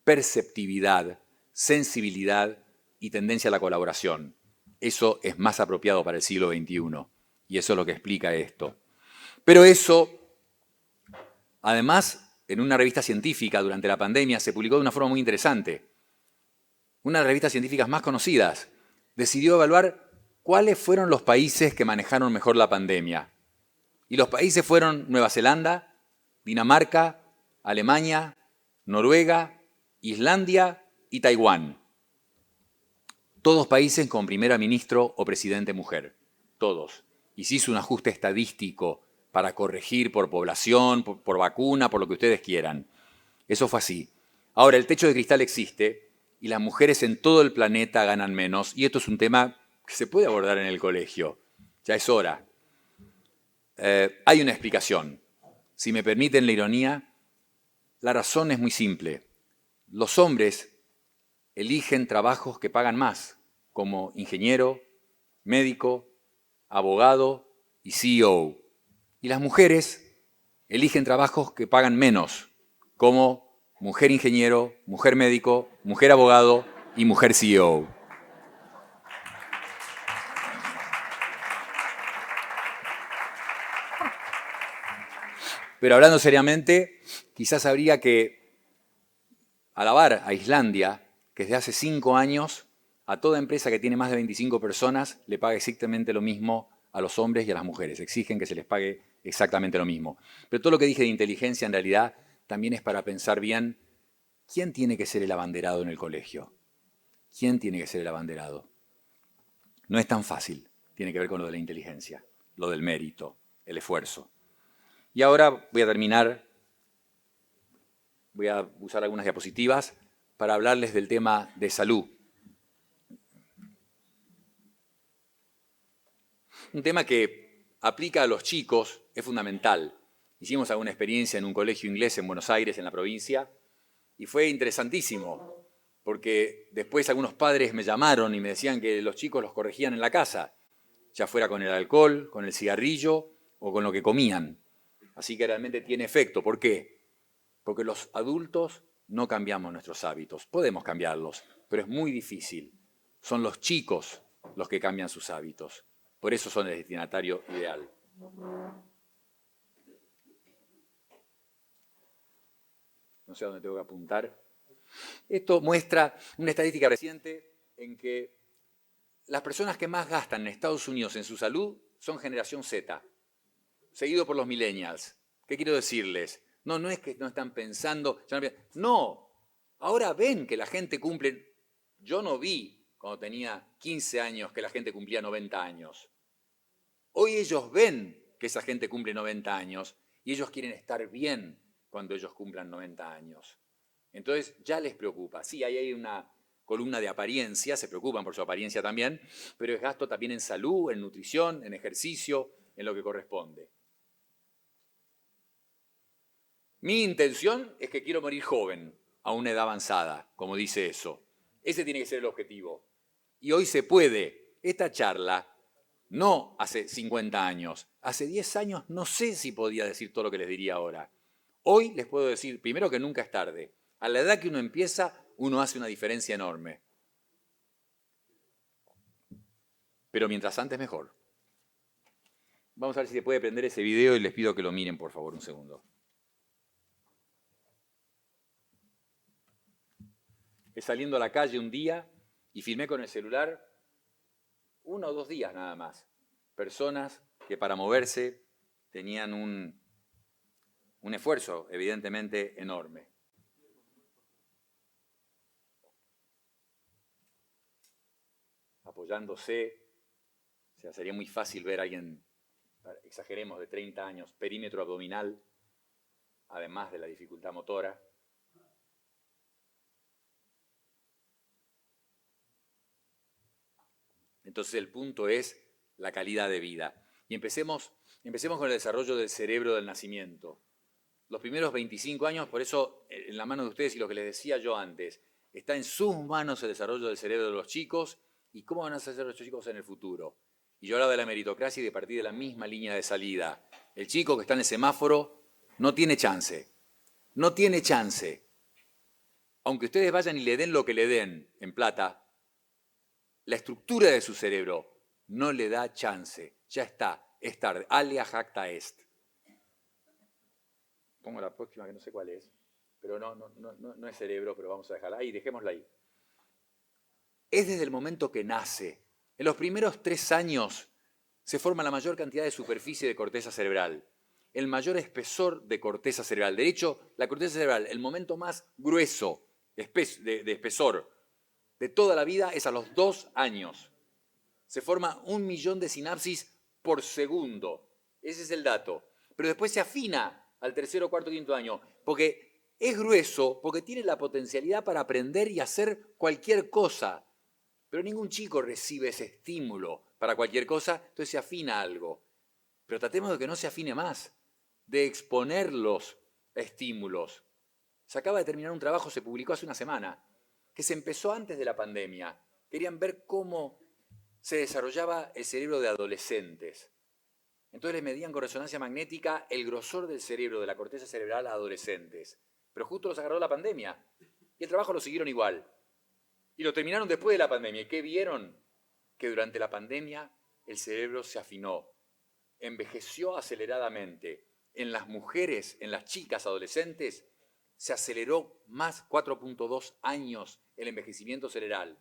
perceptividad, sensibilidad y tendencia a la colaboración. Eso es más apropiado para el siglo XXI y eso es lo que explica esto. Pero eso, además, en una revista científica durante la pandemia se publicó de una forma muy interesante. Una de las revistas científicas más conocidas decidió evaluar cuáles fueron los países que manejaron mejor la pandemia. Y los países fueron Nueva Zelanda, Dinamarca, Alemania, Noruega, Islandia y Taiwán. Todos países con primera ministro o presidente mujer. Todos. Y se hizo un ajuste estadístico para corregir por población, por vacuna, por lo que ustedes quieran. Eso fue así. Ahora, el techo de cristal existe y las mujeres en todo el planeta ganan menos. Y esto es un tema que se puede abordar en el colegio. Ya es hora. Hay una explicación. Si me permiten la ironía, la razón es muy simple. Los hombres eligen trabajos que pagan más, como ingeniero, médico, abogado y CEO. Y las mujeres eligen trabajos que pagan menos, como mujer ingeniero, mujer médico, mujer abogado y mujer CEO. Pero hablando seriamente, quizás habría que alabar a Islandia, que desde hace 5 años a toda empresa que tiene más de 25 personas le paga exactamente lo mismo a los hombres y a las mujeres. Exigen que se les pague exactamente lo mismo. Pero todo lo que dije de inteligencia en realidad también es para pensar bien quién tiene que ser el abanderado en el colegio. ¿Quién tiene que ser el abanderado? No es tan fácil. Tiene que ver con lo de la inteligencia, lo del mérito, el esfuerzo. Y ahora voy a terminar, voy a usar algunas diapositivas para hablarles del tema de salud. Un tema que aplica a los chicos, es fundamental. Hicimos alguna experiencia en un colegio inglés en Buenos Aires, en la provincia, y fue interesantísimo, porque después algunos padres me llamaron y me decían que los chicos los corregían en la casa, ya fuera con el alcohol, con el cigarrillo o con lo que comían. Así que realmente tiene efecto. ¿Por qué? Porque los adultos no cambiamos nuestros hábitos. Podemos cambiarlos, pero es muy difícil. Son los chicos los que cambian sus hábitos. Por eso son el destinatario ideal. No sé a dónde tengo que apuntar. Esto muestra una estadística reciente en que las personas que más gastan en Estados Unidos en su salud son generación Z, seguido por los millennials. ¿Qué quiero decirles? No es que no están pensando. No, ahora ven que la gente cumple. Yo no vi cuando tenía 15 años que la gente cumplía 90 años. Hoy ellos ven que esa gente cumple 90 años y ellos quieren estar bien cuando ellos cumplan 90 años. Entonces ya les preocupa. Sí, ahí hay una columna de apariencia, se preocupan por su apariencia también, pero es gasto también en salud, en nutrición, en ejercicio, en lo que corresponde. Mi intención es que quiero morir joven, a una edad avanzada, como dice eso. Ese tiene que ser el objetivo. Y hoy se puede. Esta charla, no hace 50 años, hace 10 años no sé si podía decir todo lo que les diría ahora. Hoy les puedo decir, primero, que nunca es tarde. A la edad que uno empieza, uno hace una diferencia enorme. Pero mientras antes, mejor. Vamos a ver si se puede prender ese video y les pido que lo miren, por favor, un segundo. Es saliendo a la calle un día y filmé con el celular 1 o 2 días nada más. Personas que para moverse tenían un esfuerzo evidentemente enorme. Apoyándose, o sea, sería muy fácil ver a alguien, exageremos, de 30 años, perímetro abdominal, además de la dificultad motora. Entonces el punto es la calidad de vida. Y empecemos con el desarrollo del cerebro del nacimiento. los primeros 25 años, por eso en la mano de ustedes y lo que les decía yo antes, está en sus manos el desarrollo del cerebro de los chicos y cómo van a ser los chicos en el futuro. Y yo hablaba de la meritocracia y de partir de la misma línea de salida. El chico que está en el semáforo no tiene chance. No tiene chance. Aunque ustedes vayan y le den lo que le den en plata, la estructura de su cerebro no le da chance. Ya está, es tarde. Alia jacta est. Pongo la próxima que no sé cuál es, pero no es cerebro, pero vamos a dejarla ahí, dejémosla ahí. Es desde el momento que nace. En los primeros 3 años se forma la mayor cantidad de superficie de corteza cerebral, el mayor espesor de corteza cerebral. De hecho, la corteza cerebral, el momento más grueso de espesor de toda la vida es a los 2 años. Se forma 1 millón de sinapsis por segundo. Ese es el dato. Pero después se afina al 3.º, 4.º, 5.º año, porque es grueso, porque tiene la potencialidad para aprender y hacer cualquier cosa. Pero ningún chico recibe ese estímulo para cualquier cosa, entonces se afina algo. Pero tratemos de que no se afine más, de exponerlos a estímulos. Se acaba de terminar un trabajo, se publicó hace una semana, que se empezó antes de la pandemia. Querían ver cómo se desarrollaba el cerebro de adolescentes. Entonces les medían con resonancia magnética el grosor del cerebro, de la corteza cerebral a adolescentes. Pero justo los agarró la pandemia y el trabajo lo siguieron igual. Y lo terminaron después de la pandemia. ¿Y qué vieron? Que durante la pandemia el cerebro se afinó, envejeció aceleradamente. En las mujeres, en las chicas adolescentes, se aceleró más 4.2 años el envejecimiento cerebral.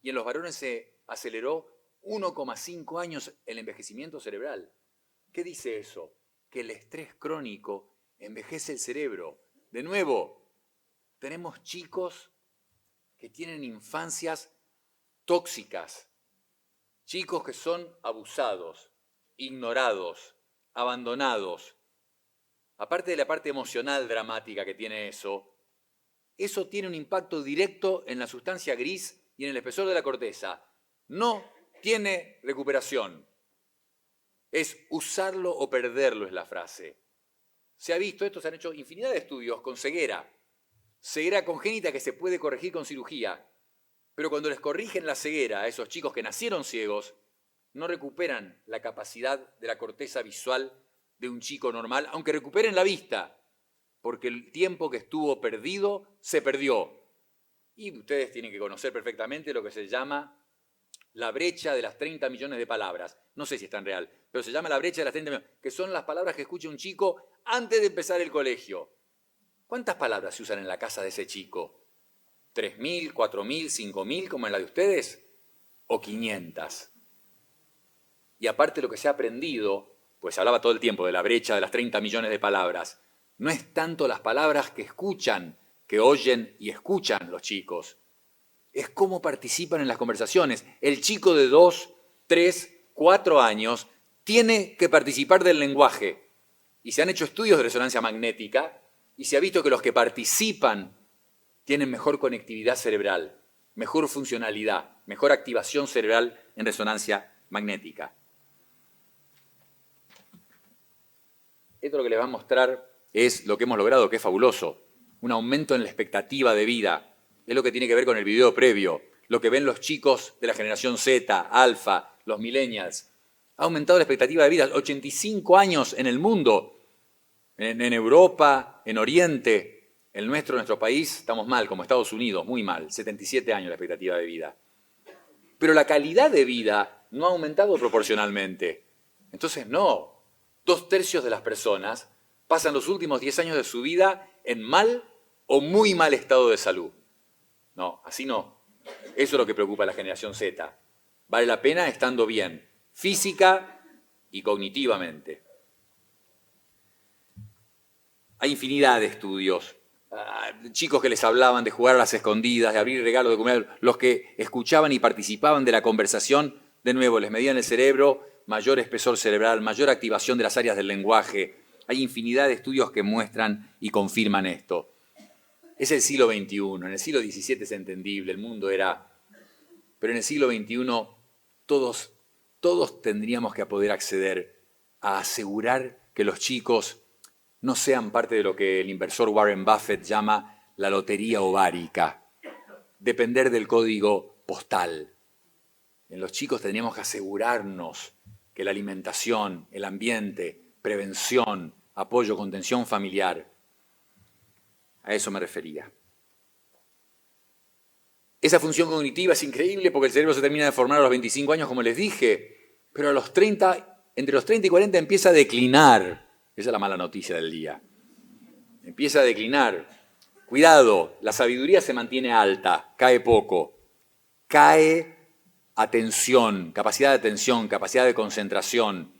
Y en los varones se aceleró 1,5 años el envejecimiento cerebral. ¿Qué dice eso? Que el estrés crónico envejece el cerebro. De nuevo, tenemos chicos que tienen infancias tóxicas, chicos que son abusados, ignorados, abandonados. Aparte de la parte emocional dramática que tiene eso tiene un impacto directo en la sustancia gris y en el espesor de la corteza. No tiene recuperación. Es usarlo o perderlo, es la frase. Se ha visto esto, se han hecho infinidad de estudios con ceguera. Ceguera congénita que se puede corregir con cirugía. Pero cuando les corrigen la ceguera a esos chicos que nacieron ciegos, no recuperan la capacidad de la corteza visual de un chico normal, aunque recuperen la vista, porque el tiempo que estuvo perdido se perdió. Y ustedes tienen que conocer perfectamente lo que se llama la brecha de las 30 millones de palabras. No sé si es tan real, pero se llama la brecha de las 30 millones, que son las palabras que escucha un chico antes de empezar el colegio. ¿Cuántas palabras se usan en la casa de ese chico? ¿3.000, 4.000, 5.000 como en la de ustedes? ¿O 500? Y aparte lo que se ha aprendido, pues hablaba todo el tiempo de la brecha de las 30 millones de palabras, no es tanto las palabras que escuchan, que oyen y escuchan los chicos, es cómo participan en las conversaciones. El chico de 2, 3, 4 años tiene que participar del lenguaje. Y se han hecho estudios de resonancia magnética y se ha visto que los que participan tienen mejor conectividad cerebral, mejor funcionalidad, mejor activación cerebral en resonancia magnética. Esto lo que les va a mostrar es lo que hemos logrado, que es fabuloso. Un aumento en la expectativa de vida. Es lo que tiene que ver con el video previo. Lo que ven los chicos de la generación Z, Alfa, los millennials. Ha aumentado la expectativa de vida. 85 años en el mundo. En Europa, en Oriente. En nuestro país, estamos mal, como Estados Unidos, muy mal. 77 años la expectativa de vida. Pero la calidad de vida no ha aumentado proporcionalmente. Entonces, no. 2/3 de las personas pasan los últimos 10 años de su vida en mal o muy mal estado de salud. No, así no. Eso es lo que preocupa a la generación Z. Vale la pena estando bien, física y cognitivamente. Hay infinidad de estudios. Chicos que les hablaban de jugar a las escondidas, de abrir regalos, de comer. Los que escuchaban y participaban de la conversación, de nuevo, les medían el cerebro, mayor espesor cerebral, mayor activación de las áreas del lenguaje. Hay infinidad de estudios que muestran y confirman esto. Es el siglo XXI. En el siglo XVII es entendible, el mundo era... Pero en el siglo XXI todos tendríamos que poder acceder a asegurar que los chicos no sean parte de lo que el inversor Warren Buffett llama la lotería ovárica, depender del código postal. En los chicos tendríamos que asegurarnos que la alimentación, el ambiente, prevención, apoyo, contención familiar, a eso me refería. Esa función cognitiva es increíble porque el cerebro se termina de formar a los 25 años, como les dije, pero a los 30, entre los 30 y 40 empieza a declinar. Esa es la mala noticia del día. Empieza a declinar. Cuidado, la sabiduría se mantiene alta, cae poco. Cae atención, capacidad de atención, capacidad de concentración.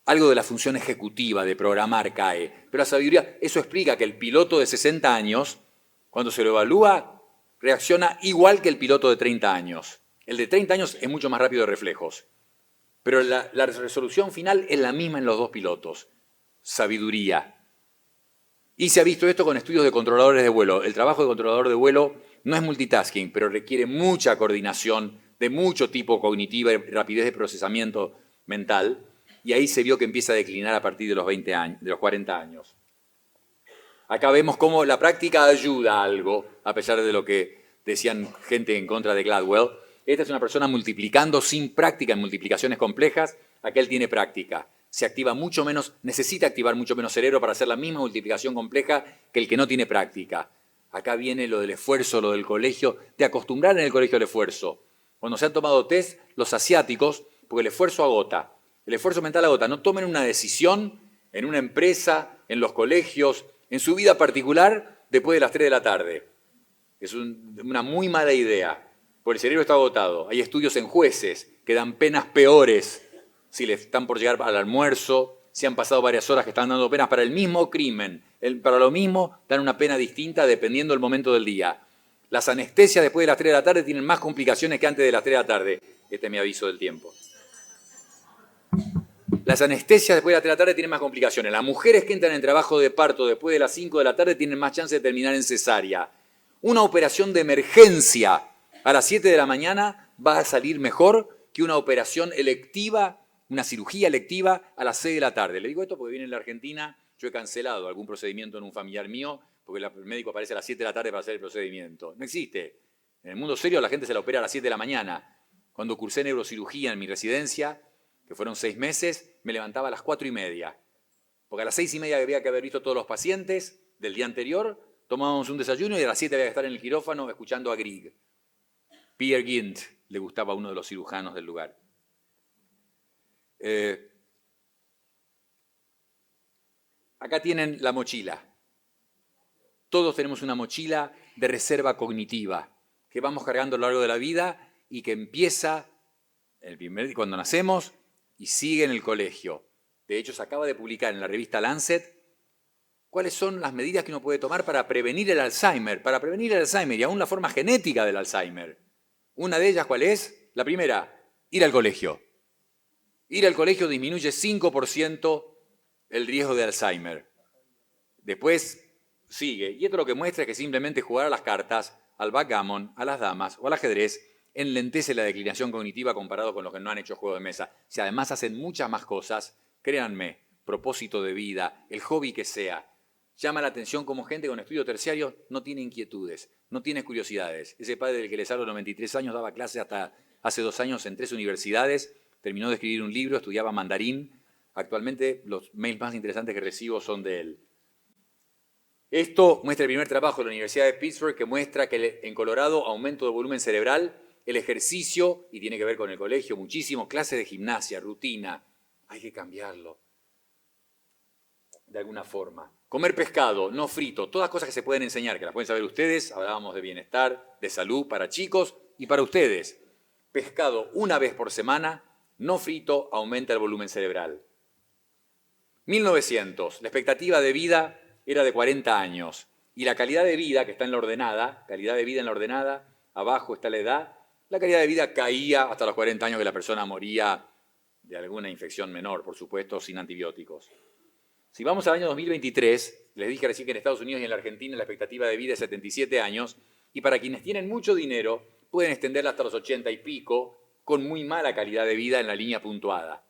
Algo de la función ejecutiva, de programar, cae. Pero la sabiduría, eso explica que el piloto de 60 años, cuando se lo evalúa, reacciona igual que el piloto de 30 años. El de 30 años es mucho más rápido de reflejos. Pero la resolución final es la misma en los dos pilotos. Sabiduría. Y se ha visto esto con estudios de controladores de vuelo. El trabajo de controlador de vuelo no es multitasking, pero requiere mucha coordinación de mucho tipo cognitiva y rapidez de procesamiento mental. Y ahí se vio que empieza a declinar a partir de los 20 años, de los 40 años. Acá vemos cómo la práctica ayuda a algo, a pesar de lo que decían gente en contra de Gladwell. Esta es una persona multiplicando sin práctica en multiplicaciones complejas. Aquel tiene práctica. Se activa mucho menos, necesita activar mucho menos cerebro para hacer la misma multiplicación compleja que el que no tiene práctica. Acá viene lo del esfuerzo, lo del colegio, de acostumbrar en el colegio al esfuerzo. Cuando se han tomado test, los asiáticos, porque el esfuerzo agota, el esfuerzo mental agota, no tomen una decisión en una empresa, en los colegios, en su vida particular, después de las 3 de la tarde. Es una muy mala idea, porque el cerebro está agotado. Hay estudios en jueces que dan penas peores si le están por llegar al almuerzo, si han pasado varias horas que están dando penas para el mismo crimen. Para lo mismo dan una pena distinta dependiendo del momento del día. Las anestesias después de las 3 de la tarde tienen más complicaciones que antes de las 3 de la tarde. Este es mi aviso del tiempo. Las anestesias después de las 3 de la tarde tienen más complicaciones. Las mujeres que entran en trabajo de parto después de las 5 de la tarde tienen más chance de terminar en cesárea. Una operación de emergencia a las 7 de la mañana va a salir mejor que una operación electiva, una cirugía electiva a las 6 de la tarde. Le digo esto porque viene en la Argentina, yo he cancelado algún procedimiento en un familiar mío porque el médico aparece a las 7 de la tarde para hacer el procedimiento. No existe. En el mundo serio la gente se la opera a las 7 de la mañana. Cuando cursé neurocirugía en mi residencia, que fueron 6 meses, me levantaba a las 4:30. Porque a las 6:30 había que haber visto todos los pacientes del día anterior, tomábamos un desayuno y a las 7 había que estar en el quirófano escuchando a Grieg. Peer Gynt le gustaba a uno de los cirujanos del lugar. Acá tienen la mochila. Todos tenemos una mochila de reserva cognitiva que vamos cargando a lo largo de la vida y que empieza cuando nacemos y sigue en el colegio. De hecho, se acaba de publicar en la revista Lancet cuáles son las medidas que uno puede tomar para prevenir el Alzheimer, y aún la forma genética del Alzheimer. Una de ellas, ¿cuál es? La primera, ir al colegio. Ir al colegio disminuye 5% el riesgo de Alzheimer. Después sigue, y esto lo que muestra es que simplemente jugar a las cartas, al backgammon, a las damas o al ajedrez enlentece la declinación cognitiva comparado con los que no han hecho juego de mesa. Si además hacen muchas más cosas, créanme, propósito de vida, el hobby que sea, llama la atención como gente con estudio terciario no tiene inquietudes, no tiene curiosidades. Ese padre del que les hablo, 93 años, daba clases hasta hace 2 años en 3 universidades, terminó de escribir un libro, estudiaba mandarín. Actualmente los mails más interesantes que recibo son de él. Esto muestra el primer trabajo de la Universidad de Pittsburgh que muestra que en Colorado aumento de volumen cerebral, el ejercicio, y tiene que ver con el colegio muchísimo, clases de gimnasia, rutina, hay que cambiarlo de alguna forma. Comer pescado, no frito, todas cosas que se pueden enseñar, que las pueden saber ustedes. Hablábamos de bienestar, de salud para chicos y para ustedes. Pescado 1 vez por semana, no frito, aumenta el volumen cerebral. 1900, la expectativa de vida era de 40 años y la calidad de vida, que está en la ordenada, abajo está la edad, la calidad de vida caía hasta los 40 años que la persona moría de alguna infección menor, por supuesto, sin antibióticos. Si vamos al año 2023, les dije recién que en Estados Unidos y en la Argentina la expectativa de vida es 77 años, y para quienes tienen mucho dinero pueden extenderla hasta los 80 y pico, con muy mala calidad de vida en la línea puntuada.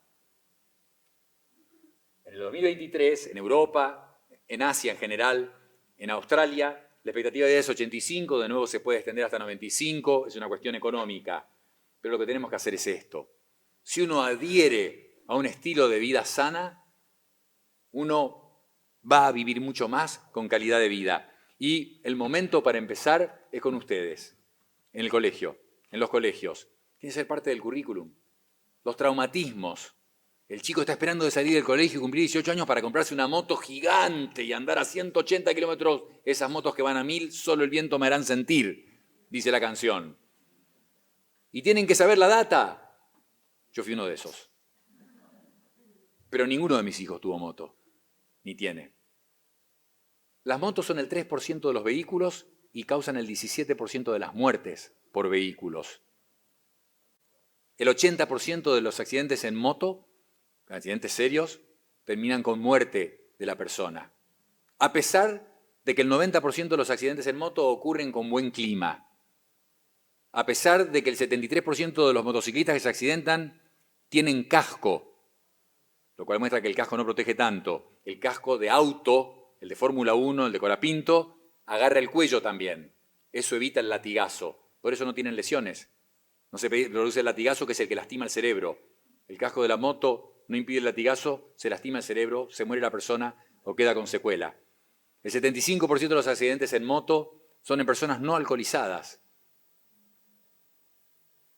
En el 2023, en Europa, en Asia en general, en Australia, la expectativa de vida es 85, de nuevo se puede extender hasta 95, es una cuestión económica. Pero lo que tenemos que hacer es esto. Si uno adhiere a un estilo de vida sana, uno va a vivir mucho más con calidad de vida. Y el momento para empezar es con ustedes, en el colegio, en los colegios. Tiene que ser parte del currículum. Los traumatismos. El chico está esperando de salir del colegio y cumplir 18 años para comprarse una moto gigante y andar a 180 kilómetros. Esas motos que van a 1000, solo el viento me harán sentir, dice la canción. Y tienen que saber la data. Yo fui uno de esos. Pero ninguno de mis hijos tuvo moto, ni tiene. Las motos son el 3% de los vehículos y causan el 17% de las muertes por vehículos. El 80% de los accidentes en moto, accidentes serios, terminan con muerte de la persona. A pesar de que el 90% de los accidentes en moto ocurren con buen clima. A pesar de que el 73% de los motociclistas que se accidentan tienen casco, lo cual muestra que el casco no protege tanto. El casco de auto, el de Fórmula 1, el de Colapinto, agarra el cuello también. Eso evita el latigazo. Por eso no tienen lesiones. No se produce el latigazo, que es el que lastima el cerebro. El casco de la moto no impide el latigazo, se lastima el cerebro, se muere la persona o queda con secuela. El 75% de los accidentes en moto son en personas no alcoholizadas.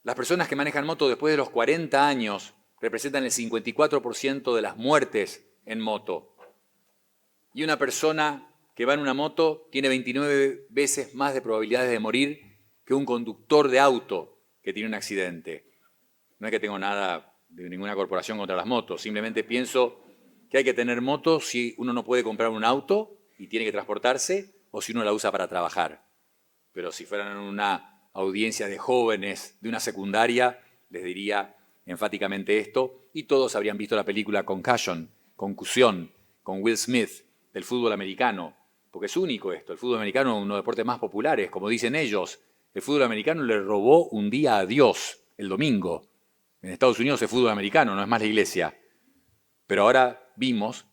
Las personas que manejan moto después de los 40 años representan el 54% de las muertes en moto. Y una persona que va en una moto tiene 29 veces más de probabilidades de morir que un conductor de auto que tiene un accidente. No es que tengo nada de ninguna corporación contra las motos, simplemente pienso que hay que tener moto si uno no puede comprar un auto y tiene que transportarse, o si uno la usa para trabajar. Pero si fueran una audiencia de jóvenes de una secundaria, les diría enfáticamente esto, y todos habrían visto la película Concusión, con Will Smith, del fútbol americano, porque es único esto. El fútbol americano es uno de los deportes más populares, como dicen ellos. El fútbol americano le robó un día a Dios, el domingo. En Estados Unidos es fútbol americano, no es más la iglesia. Pero ahora vimos,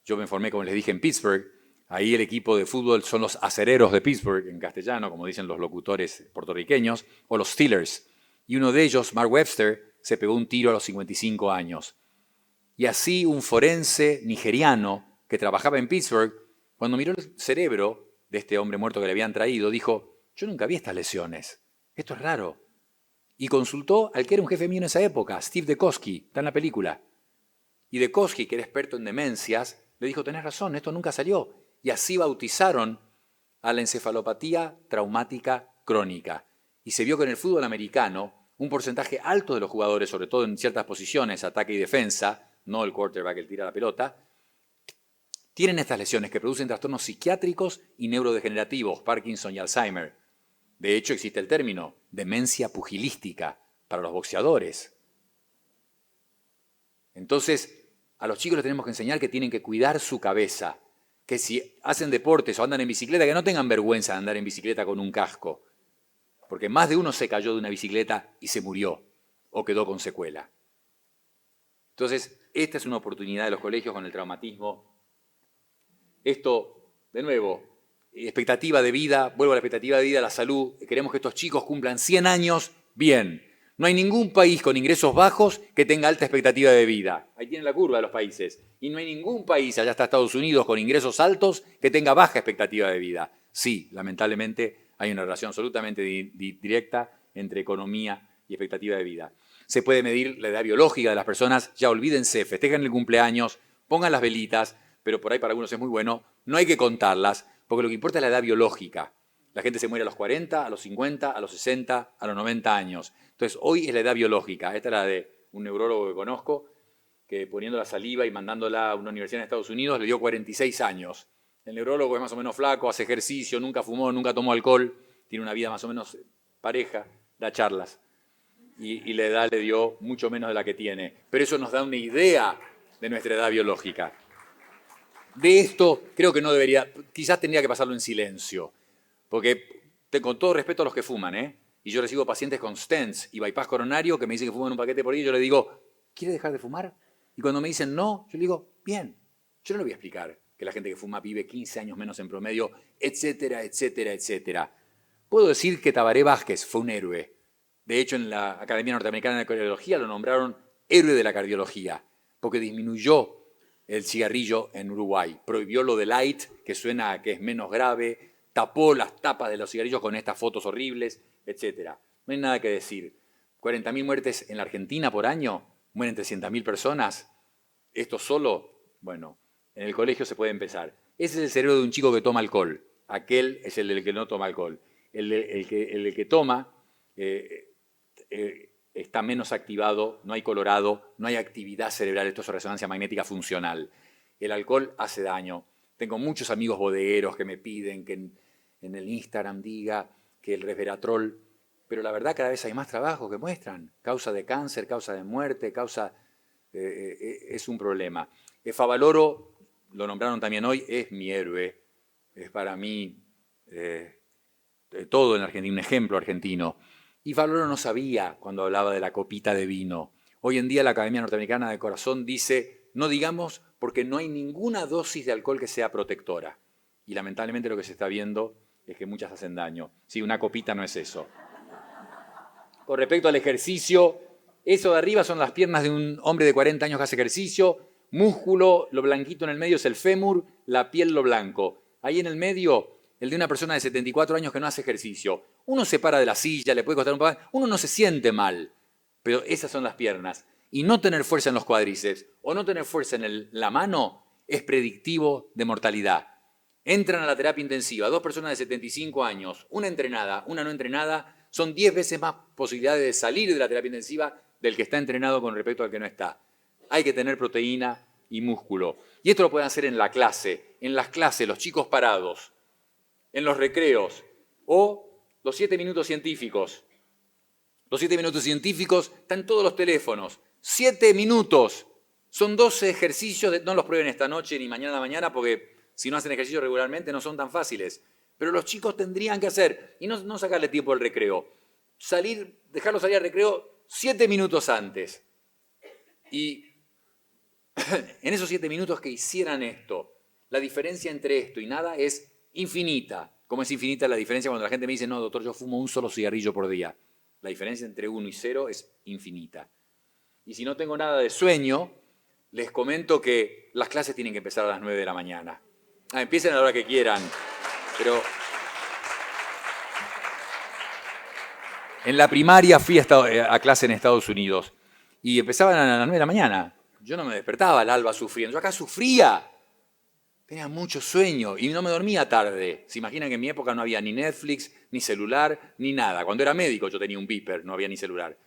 yo me formé, como les dije, en Pittsburgh, ahí el equipo de fútbol son los acereros de Pittsburgh, en castellano, como dicen los locutores puertorriqueños, o los Steelers. Y uno de ellos, Mark Webster, se pegó un tiro a los 55 años. Y así un forense nigeriano que trabajaba en Pittsburgh, cuando miró el cerebro de este hombre muerto que le habían traído, dijo, yo nunca vi estas lesiones, esto es raro. Y consultó al que era un jefe mío en esa época, Steve Dekoski, está en la película. Y Dekoski, que era experto en demencias, le dijo, tenés razón, esto nunca salió. Y así bautizaron a la encefalopatía traumática crónica. Y se vio que en el fútbol americano, un porcentaje alto de los jugadores, sobre todo en ciertas posiciones, ataque y defensa, no el quarterback, el tira la pelota, tienen estas lesiones que producen trastornos psiquiátricos y neurodegenerativos, Parkinson y Alzheimer. De hecho, existe el término demencia pugilística para los boxeadores. Entonces, a los chicos les tenemos que enseñar que tienen que cuidar su cabeza, que si hacen deportes o andan en bicicleta, que no tengan vergüenza de andar en bicicleta con un casco, porque más de uno se cayó de una bicicleta y se murió o quedó con secuela. Entonces, esta es una oportunidad de los colegios con el traumatismo. Esto, de nuevo, expectativa de vida, vuelvo a la expectativa de vida, la salud. Queremos que estos chicos cumplan 100 años bien. No hay ningún país con ingresos bajos que tenga alta expectativa de vida. Ahí tienen la curva de los países. Y no hay ningún país, allá está Estados Unidos, con ingresos altos que tenga baja expectativa de vida. Sí, lamentablemente hay una relación absolutamente directa entre economía y expectativa de vida. Se puede medir la edad biológica de las personas, ya olvídense, festejen el cumpleaños, pongan las velitas, pero por ahí para algunos es muy bueno, no hay que contarlas, porque lo que importa es la edad biológica. La gente se muere a los 40, a los 50, a los 60, a los 90 años. Entonces, hoy es la edad biológica. Esta es la de un neurólogo que conozco, que poniendo la saliva y mandándola a una universidad en Estados Unidos, le dio 46 años. El neurólogo es más o menos flaco, hace ejercicio, nunca fumó, nunca tomó alcohol, tiene una vida más o menos pareja, da charlas. Y la edad le dio mucho menos de la que tiene. Pero eso nos da una idea de nuestra edad biológica. De esto creo que no debería, quizás tendría que pasarlo en silencio, porque con todo respeto a los que fuman, y yo recibo pacientes con stents y bypass coronario que me dicen que fuman un paquete por día, y yo le digo, ¿quiere dejar de fumar? Y cuando me dicen no, yo le digo, bien, yo no le voy a explicar que la gente que fuma vive 15 años menos en promedio, etcétera, etcétera, etcétera. Puedo decir que Tabaré Vázquez fue un héroe. De hecho, en la Academia Norteamericana de Cardiología lo nombraron héroe de la cardiología, porque disminuyó el cigarrillo en Uruguay, prohibió lo de light, que suena a que es menos grave, tapó las tapas de los cigarrillos con estas fotos horribles, etcétera. No hay nada que decir. 40.000 muertes en la Argentina por año, mueren 300.000 personas. Esto solo, bueno, en el colegio se puede empezar. Ese es el cerebro de un chico que toma alcohol. Aquel es el del que no toma alcohol. El que toma está menos activado, no hay colorado, no hay actividad cerebral. Esto es resonancia magnética funcional. El alcohol hace daño. Tengo muchos amigos bodegueros que me piden que en el Instagram diga que el resveratrol, pero la verdad cada vez hay más trabajos que muestran causa de cáncer, causa de muerte, es un problema. Favaloro, lo nombraron también hoy, es mi héroe, es para mí todo en Argentina, un ejemplo argentino. Y Favaloro no sabía cuando hablaba de la copita de vino. Hoy en día la Academia Norteamericana de Corazón dice, no digamos porque no hay ninguna dosis de alcohol que sea protectora. Y lamentablemente lo que se está viendo es que muchas hacen daño. Sí, una copita no es eso. Con respecto al ejercicio, eso de arriba son las piernas de un hombre de 40 años que hace ejercicio, músculo, lo blanquito en el medio es el fémur, la piel lo blanco. Ahí en el medio, el de una persona de 74 años que no hace ejercicio. Uno se para de la silla, le puede costar un poco, uno no se siente mal, pero esas son las piernas. Y no tener fuerza en los cuádriceps o no tener fuerza en la mano es predictivo de mortalidad. Entran a la terapia intensiva 2 personas de 75 años, una entrenada, una no entrenada, son 10 veces más posibilidades de salir de la terapia intensiva del que está entrenado con respecto al que no está. Hay que tener proteína y músculo. Y esto lo pueden hacer en la clase, en las clases, los chicos parados, en los recreos o los 7 minutos científicos. Los 7 minutos científicos están en todos los teléfonos. 7 minutos. Son 12 ejercicios, no los prueben esta noche ni mañana porque si no hacen ejercicio regularmente no son tan fáciles. Pero los chicos tendrían que hacer, y no sacarle tiempo al recreo, dejarlos salir al recreo 7 minutos antes. Y en esos 7 minutos que hicieran esto, la diferencia entre esto y nada es infinita. Como es infinita la diferencia cuando la gente me dice, no, doctor, yo fumo un solo cigarrillo por día. La diferencia entre 1 y 0 es infinita. Y si no tengo nada de sueño, les comento que las clases tienen que empezar a las 9 de la mañana. Empiecen a la hora que quieran. Pero en la primaria fui a clase en Estados Unidos y empezaban a las 9 de la mañana. Yo no me despertaba al alba sufriendo. Yo acá sufría. Tenía mucho sueño y no me dormía tarde. Se imaginan que en mi época no había ni Netflix, ni celular, ni nada. Cuando era médico yo tenía un beeper, no había ni celular.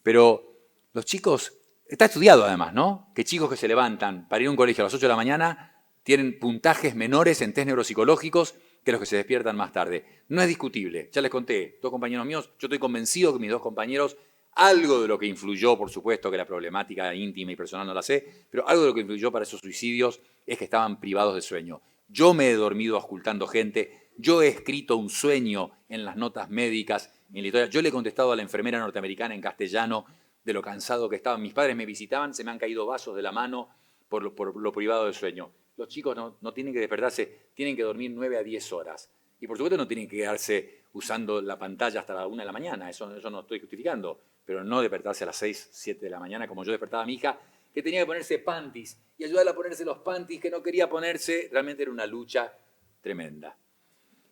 Pero los chicos, está estudiado además, ¿no? Que chicos que se levantan para ir a un colegio a las 8 de la mañana tienen puntajes menores en test neuropsicológicos que los que se despiertan más tarde. No es discutible. Ya les conté, 2 compañeros míos, yo estoy convencido que mis 2 compañeros, algo de lo que influyó, por supuesto, que la problemática íntima y personal no la sé, pero algo de lo que influyó para esos suicidios es que estaban privados de sueño. Yo me he dormido auscultando gente, yo he escrito un sueño en las notas médicas, en la historia. Yo le he contestado a la enfermera norteamericana en castellano de lo cansado que estaban. Mis padres me visitaban, se me han caído vasos de la mano por lo privado del sueño. Los chicos no tienen que despertarse, tienen que dormir 9 a 10 horas. Y por supuesto no tienen que quedarse usando la pantalla hasta la 1 de la mañana, eso no estoy justificando, pero no despertarse a las 6, 7 de la mañana como yo despertaba a mi hija, que tenía que ponerse panties y ayudarla a ponerse los panties que no quería ponerse. Realmente era una lucha tremenda.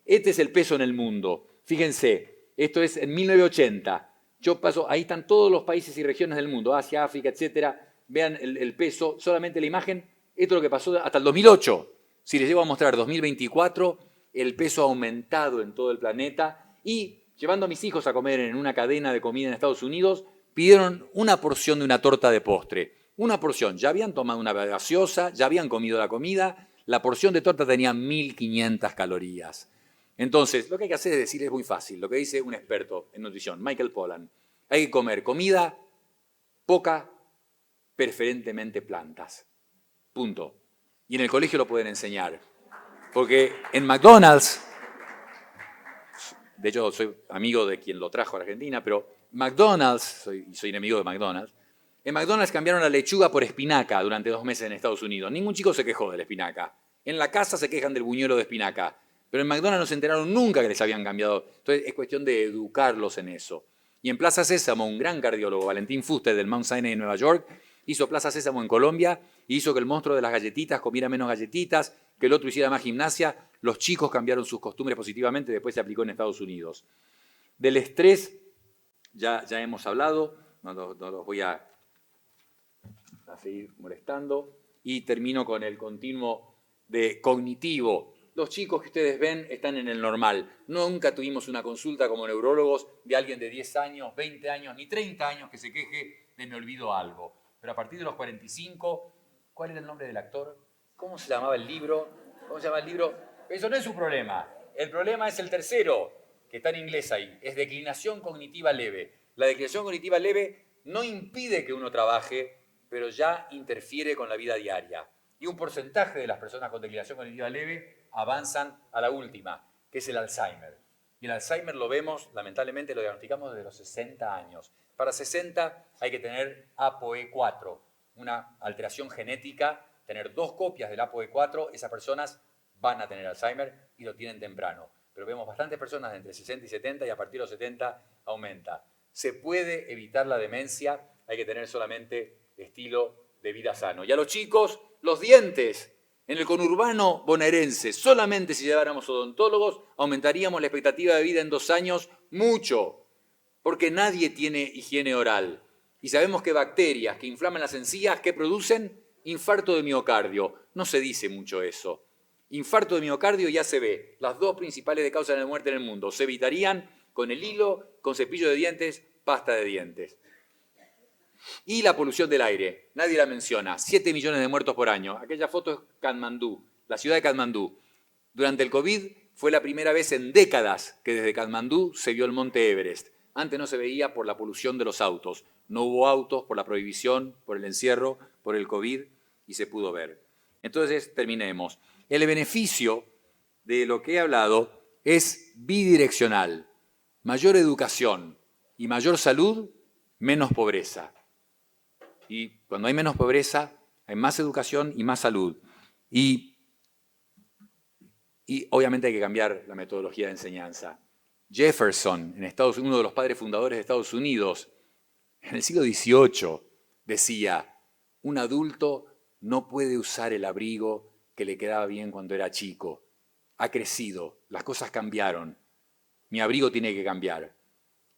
Este es el peso en el mundo. Fíjense, esto es en 1980. Yo paso, ahí están todos los países y regiones del mundo, Asia, África, etcétera. Vean el peso, solamente la imagen. Esto es lo que pasó hasta el 2008. Si les llego a mostrar 2024, el peso ha aumentado en todo el planeta y llevando a mis hijos a comer en una cadena de comida en Estados Unidos, pidieron una porción de una torta de postre. Una porción. Ya habían tomado una gaseosa, ya habían comido la comida, la porción de torta tenía 1.500 calorías. Entonces, lo que hay que hacer es decir, es muy fácil, lo que dice un experto en nutrición, Michael Pollan. Hay que comer comida poca, preferentemente plantas. Punto. Y en el colegio lo pueden enseñar. Porque en McDonald's, de hecho soy amigo de quien lo trajo a la Argentina, pero McDonald's, soy enemigo de McDonald's, en McDonald's cambiaron la lechuga por espinaca durante 2 meses en Estados Unidos. Ningún chico se quejó de la espinaca. En la casa se quejan del buñuelo de espinaca, pero en McDonald's no se enteraron nunca que les habían cambiado. Entonces es cuestión de educarlos en eso. Y en Plaza Sésamo, un gran cardiólogo, Valentín Fuster, del Mount Sinai de Nueva York, hizo Plaza Sésamo en Colombia y hizo que el monstruo de las galletitas comiera menos galletitas, que el otro hiciera más gimnasia. Los chicos cambiaron sus costumbres positivamente, después se aplicó en Estados Unidos. Del estrés ya hemos hablado, no los voy a seguir molestando. Y termino con el continuo de cognitivo. Los chicos que ustedes ven están en el normal. Nunca tuvimos una consulta como neurólogos de alguien de 10 años, 20 años, ni 30 años que se queje de me olvido algo. Pero a partir de los 45, ¿cuál era el nombre del actor? ¿Cómo se llamaba el libro? ¿Cómo se llama el libro? Eso no es un problema. El problema es el tercero, que está en inglés ahí. Es declinación cognitiva leve. La declinación cognitiva leve no impide que uno trabaje, pero ya interfiere con la vida diaria. Y un porcentaje de las personas con declinación cognitiva leve avanzan a la última, que es el Alzheimer. Y el Alzheimer lo vemos, lamentablemente, lo diagnosticamos desde los 60 años. Para 60 hay que tener ApoE4, una alteración genética, tener 2 copias del ApoE4, esas personas van a tener Alzheimer y lo tienen temprano. Pero vemos bastantes personas de entre 60 y 70 y a partir de los 70 aumenta. Se puede evitar la demencia, hay que tener solamente estilo de vida sano. Y a los chicos, los dientes. En el conurbano bonaerense, solamente si lleváramos odontólogos, aumentaríamos la expectativa de vida en 2 años mucho, porque nadie tiene higiene oral. Y sabemos que bacterias que inflaman las encías, ¿qué producen? Infarto de miocardio. No se dice mucho eso. Infarto de miocardio ya se ve. Las 2 principales de causas de muerte en el mundo se evitarían con el hilo, con cepillo de dientes, pasta de dientes. Y la polución del aire, nadie la menciona, 7 millones de muertos por año. Aquella foto es Katmandú, la ciudad de Katmandú. Durante el COVID fue la primera vez en décadas que desde Katmandú se vio el monte Everest. Antes no se veía por la polución de los autos. No hubo autos por la prohibición, por el encierro, por el COVID y se pudo ver. Entonces, terminemos. El beneficio de lo que he hablado es bidireccional. Mayor educación y mayor salud, menos pobreza. Y cuando hay menos pobreza, hay más educación y más salud. Y obviamente hay que cambiar la metodología de enseñanza. Jefferson, en Estados Unidos, uno de los padres fundadores de Estados Unidos, en el siglo XVIII decía, un adulto no puede usar el abrigo que le quedaba bien cuando era chico. Ha crecido, las cosas cambiaron. Mi abrigo tiene que cambiar.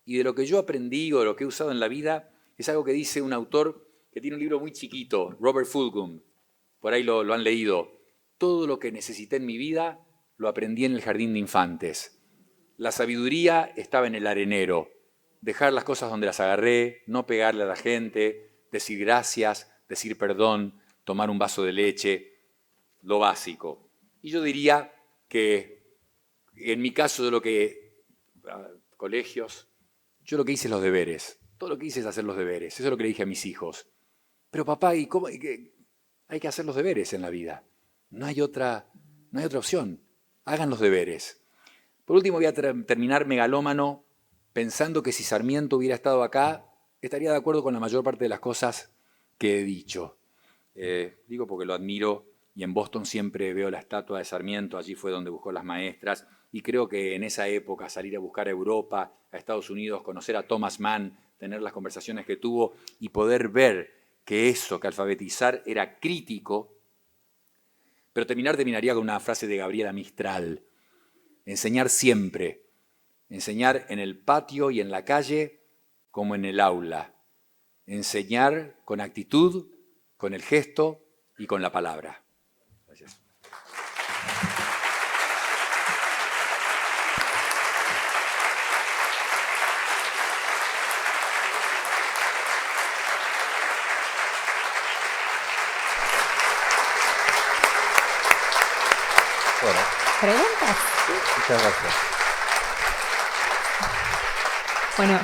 Y de lo que yo aprendí o de lo que he usado en la vida es algo que dice un autor que tiene un libro muy chiquito, Robert Fulghum. Por ahí lo han leído. Todo lo que necesité en mi vida lo aprendí en el jardín de infantes. La sabiduría estaba en el arenero. Dejar las cosas donde las agarré, no pegarle a la gente, decir gracias, decir perdón, tomar un vaso de leche, lo básico. Y yo diría que en mi caso de lo que colegios, yo lo que hice es los deberes. Todo lo que hice es hacer los deberes. Eso es lo que le dije a mis hijos. Pero papá, ¿y cómo? Hay que hacer los deberes en la vida. No hay otra opción. Hagan los deberes. Por último, voy a terminar megalómano pensando que si Sarmiento hubiera estado acá, estaría de acuerdo con la mayor parte de las cosas que he dicho. Digo porque lo admiro y en Boston siempre veo la estatua de Sarmiento, allí fue donde buscó las maestras y creo que en esa época salir a buscar a Europa, a Estados Unidos, conocer a Thomas Mann, tener las conversaciones que tuvo y poder ver que alfabetizar era crítico, pero terminaría con una frase de Gabriela Mistral. Enseñar siempre. Enseñar en el patio y en la calle como en el aula. Enseñar con actitud, con el gesto y con la palabra. Gracias. Bueno. ¿Preguntas? Sí, muchas gracias. Bueno,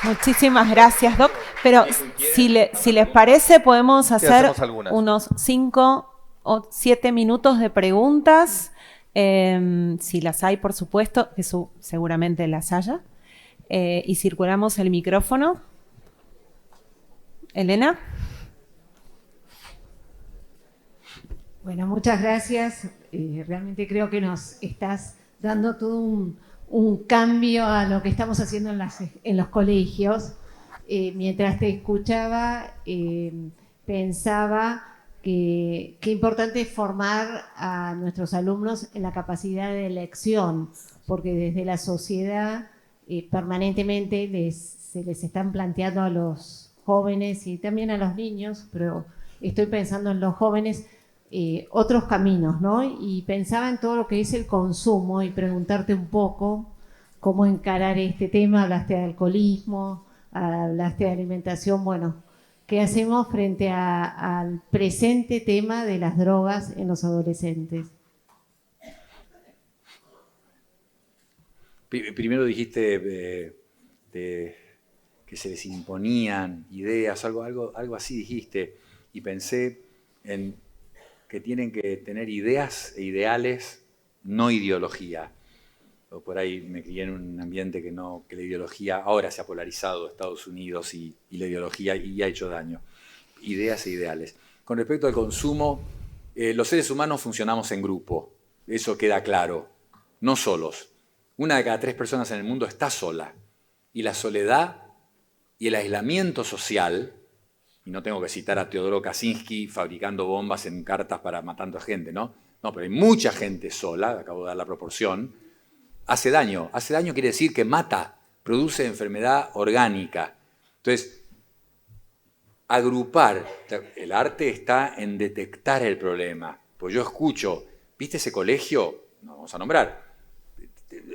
muchísimas gracias, Doc. Pero si les parece, podemos hacer unos 5 o 7 minutos de preguntas. Si las hay, por supuesto, que seguramente las haya. Y circulamos el micrófono. Elena. Bueno, muchas gracias. Realmente creo que nos estás dando todo un cambio a lo que estamos haciendo en los colegios. Mientras te escuchaba, pensaba que qué importante es formar a nuestros alumnos en la capacidad de elección, porque desde la sociedad permanentemente se les están planteando a los jóvenes y también a los niños, pero estoy pensando en los jóvenes, otros caminos, ¿no? Y pensaba en todo lo que es el consumo y preguntarte un poco cómo encarar este tema. Hablaste de alcoholismo, hablaste de alimentación. Bueno, ¿qué hacemos frente al presente tema de las drogas en los adolescentes? Primero dijiste que se les imponían ideas, algo así dijiste, y pensé en que tienen que tener ideas e ideales, no ideología. O por ahí me crié en un ambiente que la ideología ahora se ha polarizado, Estados Unidos y la ideología, y ha hecho daño. Ideas e ideales. Con respecto al consumo, los seres humanos funcionamos en grupo, eso queda claro, no solos. 1 de cada 3 personas en el mundo está sola. Y la soledad y el aislamiento social, y no tengo que citar a Teodoro Kaczynski fabricando bombas en cartas para matando a gente, ¿no? No, pero hay mucha gente sola, acabo de dar la proporción, hace daño. Hace daño quiere decir que mata, produce enfermedad orgánica. Entonces, agrupar, el arte está en detectar el problema. Pues yo escucho, ¿viste ese colegio? No vamos a nombrar.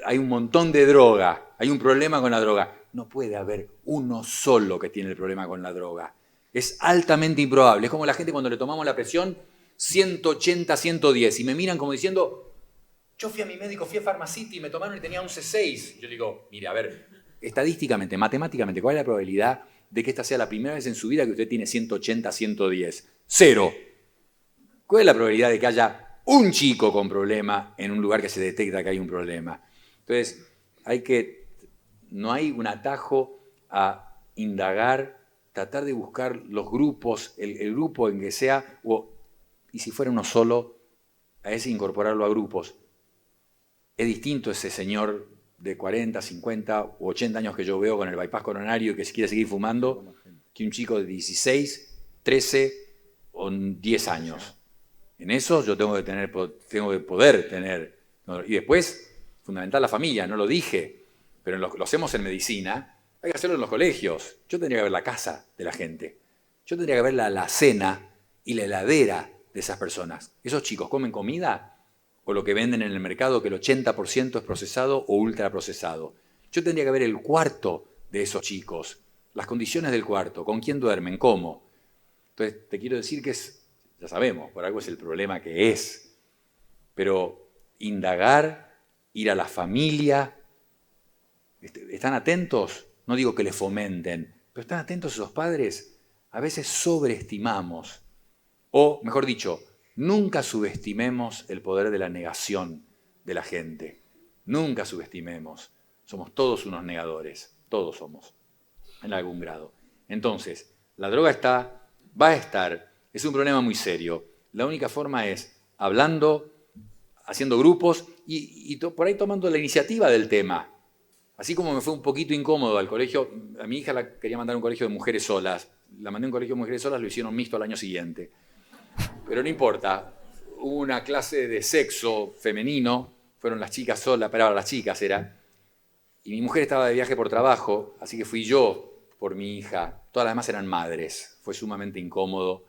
Hay un montón de droga, hay un problema con la droga. No puede haber uno solo que tiene el problema con la droga. Es altamente improbable. Es como la gente cuando le tomamos la presión, 180, 110, y me miran como diciendo, yo fui a mi médico, fui a Pharmacity y me tomaron y tenía 11,6. Yo digo, mire, a ver, estadísticamente, matemáticamente, ¿cuál es la probabilidad de que esta sea la primera vez en su vida que usted tiene 180, 110? 0. ¿Cuál es la probabilidad de que haya un chico con problema en un lugar que se detecta que hay un problema? Entonces, no hay un atajo a indagar, tratar de buscar los grupos, el grupo en que sea, y si fuera uno solo, a ese incorporarlo a grupos. Es distinto ese señor de 40, 50 u 80 años que yo veo con el bypass coronario y que quiere seguir fumando, que un chico de 16, 13 o 10 años. En eso yo tengo que poder tener. Y después, fundamental la familia, no lo dije, pero lo hacemos en medicina, hay que hacerlo en los colegios. Yo tendría que ver la casa de la gente. Yo tendría que ver la alacena y la heladera de esas personas. ¿Esos chicos comen comida o lo que venden en el mercado, que el 80% es procesado o ultraprocesado? Yo tendría que ver el cuarto de esos chicos, las condiciones del cuarto, con quién duermen, cómo. Entonces, te quiero decir que ya sabemos, por algo es el problema que es. Pero indagar, ir a la familia, ¿están atentos? No digo que les fomenten, pero están atentos esos padres. A veces sobreestimamos, o mejor dicho, nunca subestimemos el poder de la negación de la gente. Nunca subestimemos. Somos todos unos negadores, todos somos, en algún grado. Entonces, la droga va a estar, es un problema muy serio. La única forma es hablando, haciendo grupos y por ahí tomando la iniciativa del tema. Así como me fue un poquito incómodo al colegio, a mi hija la quería mandar a un colegio de mujeres solas. La mandé a un colegio de mujeres solas, lo hicieron mixto al año siguiente. Pero no importa, hubo una clase de sexo femenino, fueron las chicas solas, pero las chicas era, y mi mujer estaba de viaje por trabajo, así que fui yo por mi hija. Todas las demás eran madres, fue sumamente incómodo,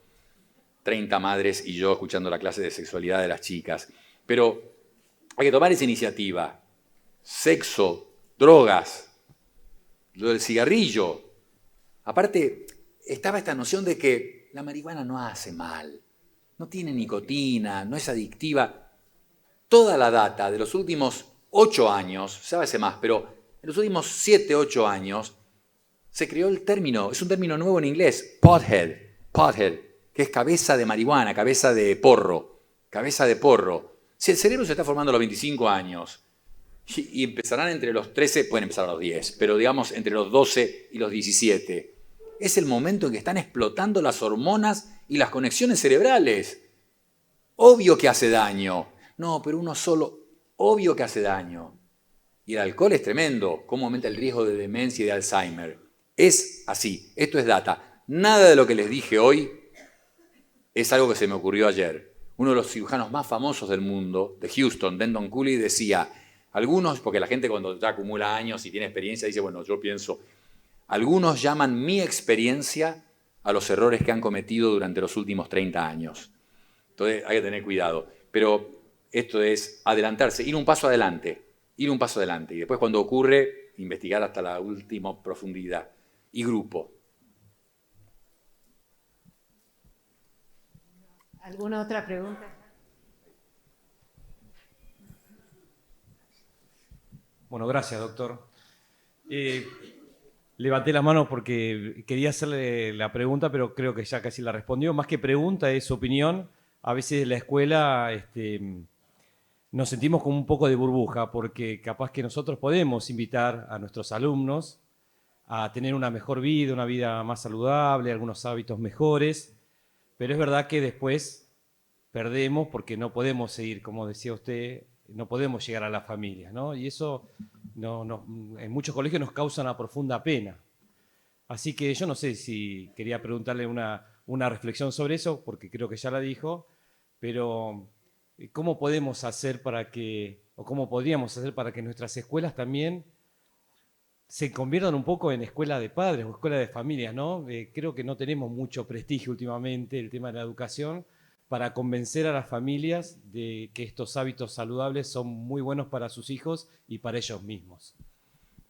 30 madres y yo escuchando la clase de sexualidad de las chicas. Pero hay que tomar esa iniciativa. Sexo, drogas, lo del cigarrillo. Aparte, estaba esta noción de que la marihuana no hace mal, no tiene nicotina, no es adictiva. Toda la data de los últimos 8 años, sábese más, pero en los últimos 7, 8 años, se creó el término, es un término nuevo en inglés, pothead, que es cabeza de marihuana, cabeza de porro. Si el cerebro se está formando a los 25 años, y empezarán entre los 13, pueden empezar a los 10, pero digamos entre los 12 y los 17. Es el momento en que están explotando las hormonas y las conexiones cerebrales. obvio que hace daño. No, pero uno solo, obvio que hace daño. Y el alcohol es tremendo, cómo aumenta el riesgo de demencia y de Alzheimer. Es así, esto es data. Nada de lo que les dije hoy es algo que se me ocurrió ayer. Uno de los cirujanos más famosos del mundo, de Houston, Denton Cooley, decía, algunos, porque la gente cuando ya acumula años y tiene experiencia dice, bueno, yo pienso, algunos llaman mi experiencia a los errores que han cometido durante los últimos 30 años. Entonces hay que tener cuidado. Pero esto es adelantarse, ir un paso adelante. Ir un paso adelante y después cuando ocurre, investigar hasta la última profundidad y grupo. ¿Alguna otra pregunta? Bueno, gracias, doctor. Levanté la mano porque quería hacerle la pregunta, pero creo que ya casi la respondió. Más que pregunta, es opinión. A veces en la escuela nos sentimos como un poco de burbuja, porque capaz que nosotros podemos invitar a nuestros alumnos a tener una mejor vida, una vida más saludable, algunos hábitos mejores, pero es verdad que después perdemos porque no podemos seguir, como decía usted, no podemos llegar a las familias, ¿no? Y eso en muchos colegios nos causa una profunda pena. Así que yo no sé si quería preguntarle una reflexión sobre eso, porque creo que ya la dijo, pero ¿cómo podemos hacer cómo podríamos hacer para que nuestras escuelas también se conviertan un poco en escuela de padres o escuela de familias, ¿no? Creo que no tenemos mucho prestigio últimamente el tema de la educación para convencer a las familias de que estos hábitos saludables son muy buenos para sus hijos y para ellos mismos.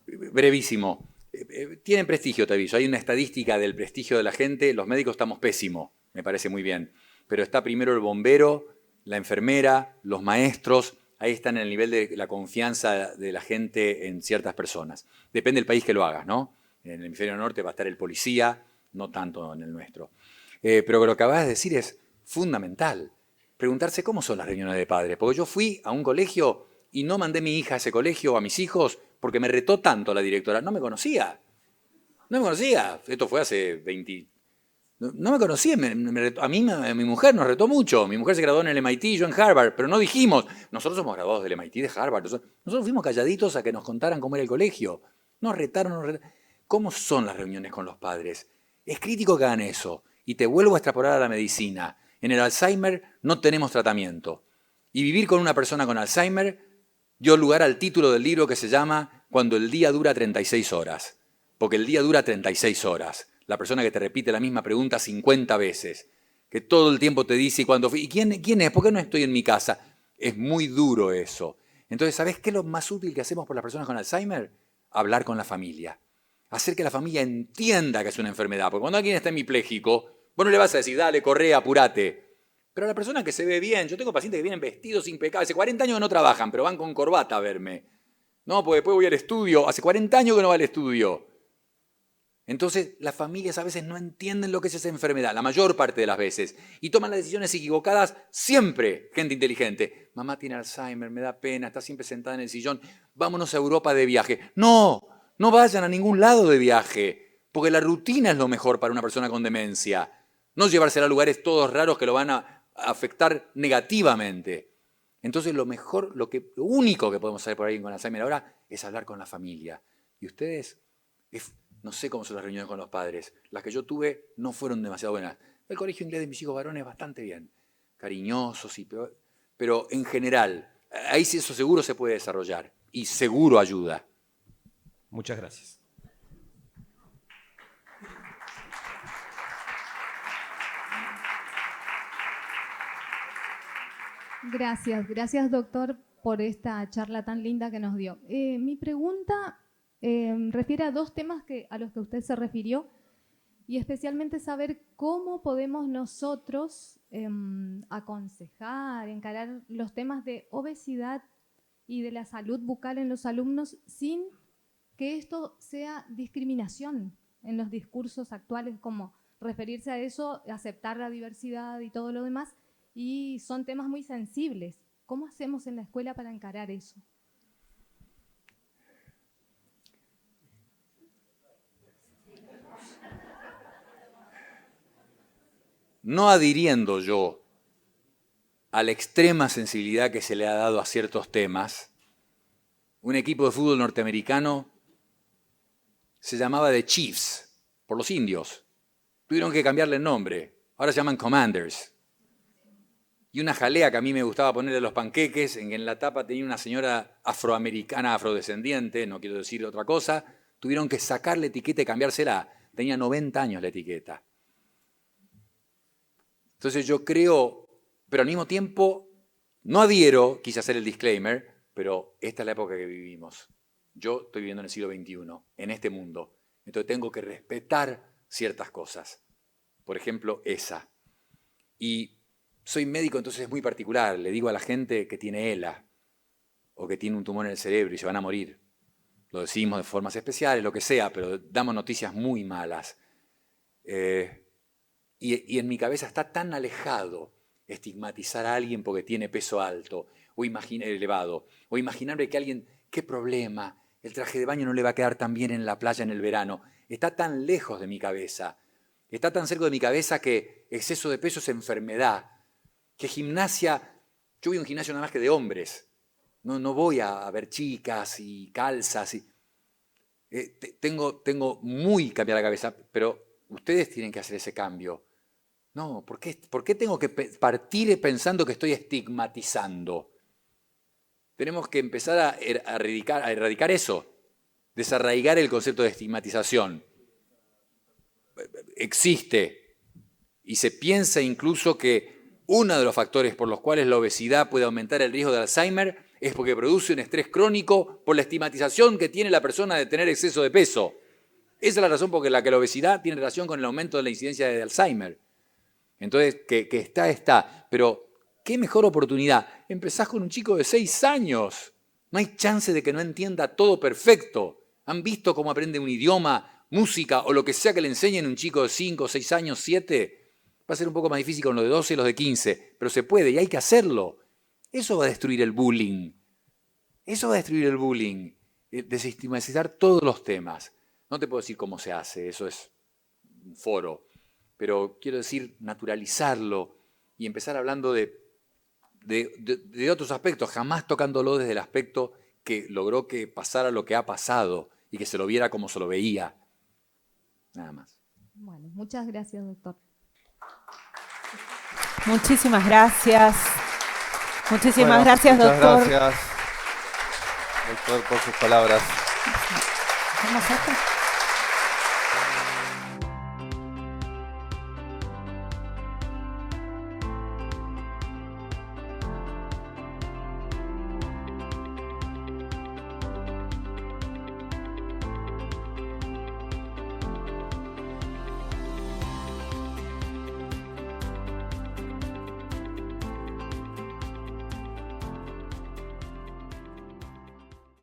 Brevísimo. Tienen prestigio, te aviso. Hay una estadística del prestigio de la gente. Los médicos estamos pésimos, me parece muy bien. Pero está primero el bombero, la enfermera, los maestros. Ahí están en el nivel de la confianza de la gente en ciertas personas. Depende del país que lo hagas, ¿no? En el hemisferio norte va a estar el policía, no tanto en el nuestro. Pero lo que acabas de decir es fundamental. Preguntarse cómo son las reuniones de padres. Porque yo fui a un colegio y no mandé a mi hija a ese colegio, a mis hijos, porque me retó tanto la directora. No me conocía. No me conocía. Esto fue hace 20... No me conocía. A mí, mi mujer nos retó mucho. Mi mujer se graduó en el MIT, yo en Harvard, pero no dijimos, nosotros somos graduados del MIT, de Harvard. Nosotros fuimos calladitos a que nos contaran cómo era el colegio. Nos retaron. ¿Cómo son las reuniones con los padres? Es crítico que hagan eso. Y te vuelvo a extrapolar a la medicina. En el Alzheimer no tenemos tratamiento. Y vivir con una persona con Alzheimer dio lugar al título del libro que se llama Cuando el día dura 36 horas. Porque el día dura 36 horas. La persona que te repite la misma pregunta 50 veces. Que todo el tiempo te dice, ¿y quién es? ¿Por qué no estoy en mi casa? Es muy duro eso. Entonces, ¿sabés qué es lo más útil que hacemos por las personas con Alzheimer? Hablar con la familia. Hacer que la familia entienda que es una enfermedad. Porque cuando alguien está hemipléjico, vos no le vas a decir, dale, corre, apurate. Pero a la persona que se ve bien, yo tengo pacientes que vienen vestidos impecables, hace 40 años que no trabajan, pero van con corbata a verme. No, porque después voy al estudio, hace 40 años que no va al estudio. Entonces, las familias a veces no entienden lo que es esa enfermedad, la mayor parte de las veces, y toman las decisiones equivocadas siempre, gente inteligente. Mamá tiene Alzheimer, me da pena, está siempre sentada en el sillón, vámonos a Europa de viaje. No, no vayan a ningún lado de viaje, porque la rutina es lo mejor para una persona con demencia. No llevársela a lugares todos raros que lo van a afectar negativamente. Entonces, lo único que podemos hacer por alguien con Alzheimer ahora es hablar con la familia. Y ustedes... No sé cómo son las reuniones con los padres. Las que yo tuve no fueron demasiado buenas. El colegio inglés de mis hijos varones bastante bien. Cariñosos, pero en general, ahí sí eso seguro se puede desarrollar. Y seguro ayuda. Muchas gracias. Gracias doctor por esta charla tan linda que nos dio. Mi pregunta... refiere a dos temas a los que usted se refirió y especialmente saber cómo podemos nosotros aconsejar, encarar los temas de obesidad y de la salud bucal en los alumnos sin que esto sea discriminación en los discursos actuales, como referirse a eso, aceptar la diversidad y todo lo demás, y son temas muy sensibles. ¿Cómo hacemos en la escuela para encarar eso? No adhiriendo yo a la extrema sensibilidad que se le ha dado a ciertos temas, un equipo de fútbol norteamericano se llamaba The Chiefs, por los indios. Tuvieron que cambiarle el nombre. Ahora se llaman Commanders. Y una jalea que a mí me gustaba ponerle a los panqueques, en que en la tapa tenía una señora afroamericana, afrodescendiente, no quiero decir otra cosa, tuvieron que sacar la etiqueta y cambiársela. Tenía 90 años la etiqueta. Entonces yo creo, pero al mismo tiempo no adhiero, quise hacer el disclaimer, pero esta es la época que vivimos. Yo estoy viviendo en el siglo XXI, en este mundo. Entonces tengo que respetar ciertas cosas. Por ejemplo, esa. Y soy médico, entonces es muy particular. Le digo a la gente que tiene ELA o que tiene un tumor en el cerebro y se van a morir. Lo decimos de formas especiales, lo que sea, pero damos noticias muy malas. Y en mi cabeza está tan alejado estigmatizar a alguien porque tiene peso alto o elevado, o imaginarme que alguien, qué problema, el traje de baño no le va a quedar tan bien en la playa en el verano. Está tan lejos de mi cabeza, está tan cerca de mi cabeza que exceso de peso es enfermedad, que gimnasia, yo voy a un gimnasio nada más que de hombres, no voy a ver chicas y calzas. Tengo muy cambiada la cabeza, pero ustedes tienen que hacer ese cambio. No, ¿por qué tengo que partir pensando que estoy estigmatizando? Tenemos que empezar a erradicar eso, desarraigar el concepto de estigmatización. Existe y se piensa incluso que uno de los factores por los cuales la obesidad puede aumentar el riesgo de Alzheimer es porque produce un estrés crónico por la estigmatización que tiene la persona de tener exceso de peso. Esa es la razón por la que la obesidad tiene relación con el aumento de la incidencia de Alzheimer. Entonces, que está. Pero, ¿qué mejor oportunidad? Empezás con un chico de 6 años. No hay chance de que no entienda todo perfecto. ¿Han visto cómo aprende un idioma, música o lo que sea que le enseñen a un chico de 5, 6 años, 7? Va a ser un poco más difícil con los de 12 y los de 15, pero se puede y hay que hacerlo. Eso va a destruir el bullying. Eso va a destruir el bullying. Desestigmatizar todos los temas. No te puedo decir cómo se hace, eso es un foro. Pero quiero decir, naturalizarlo y empezar hablando de otros aspectos, jamás tocándolo desde el aspecto que logró que pasara lo que ha pasado y que se lo viera como se lo veía. Nada más. Bueno, muchas gracias, doctor. Muchísimas gracias. Muchísimas gracias, doctor. Muchas gracias, doctor, por sus palabras. ¿Cómo se hace?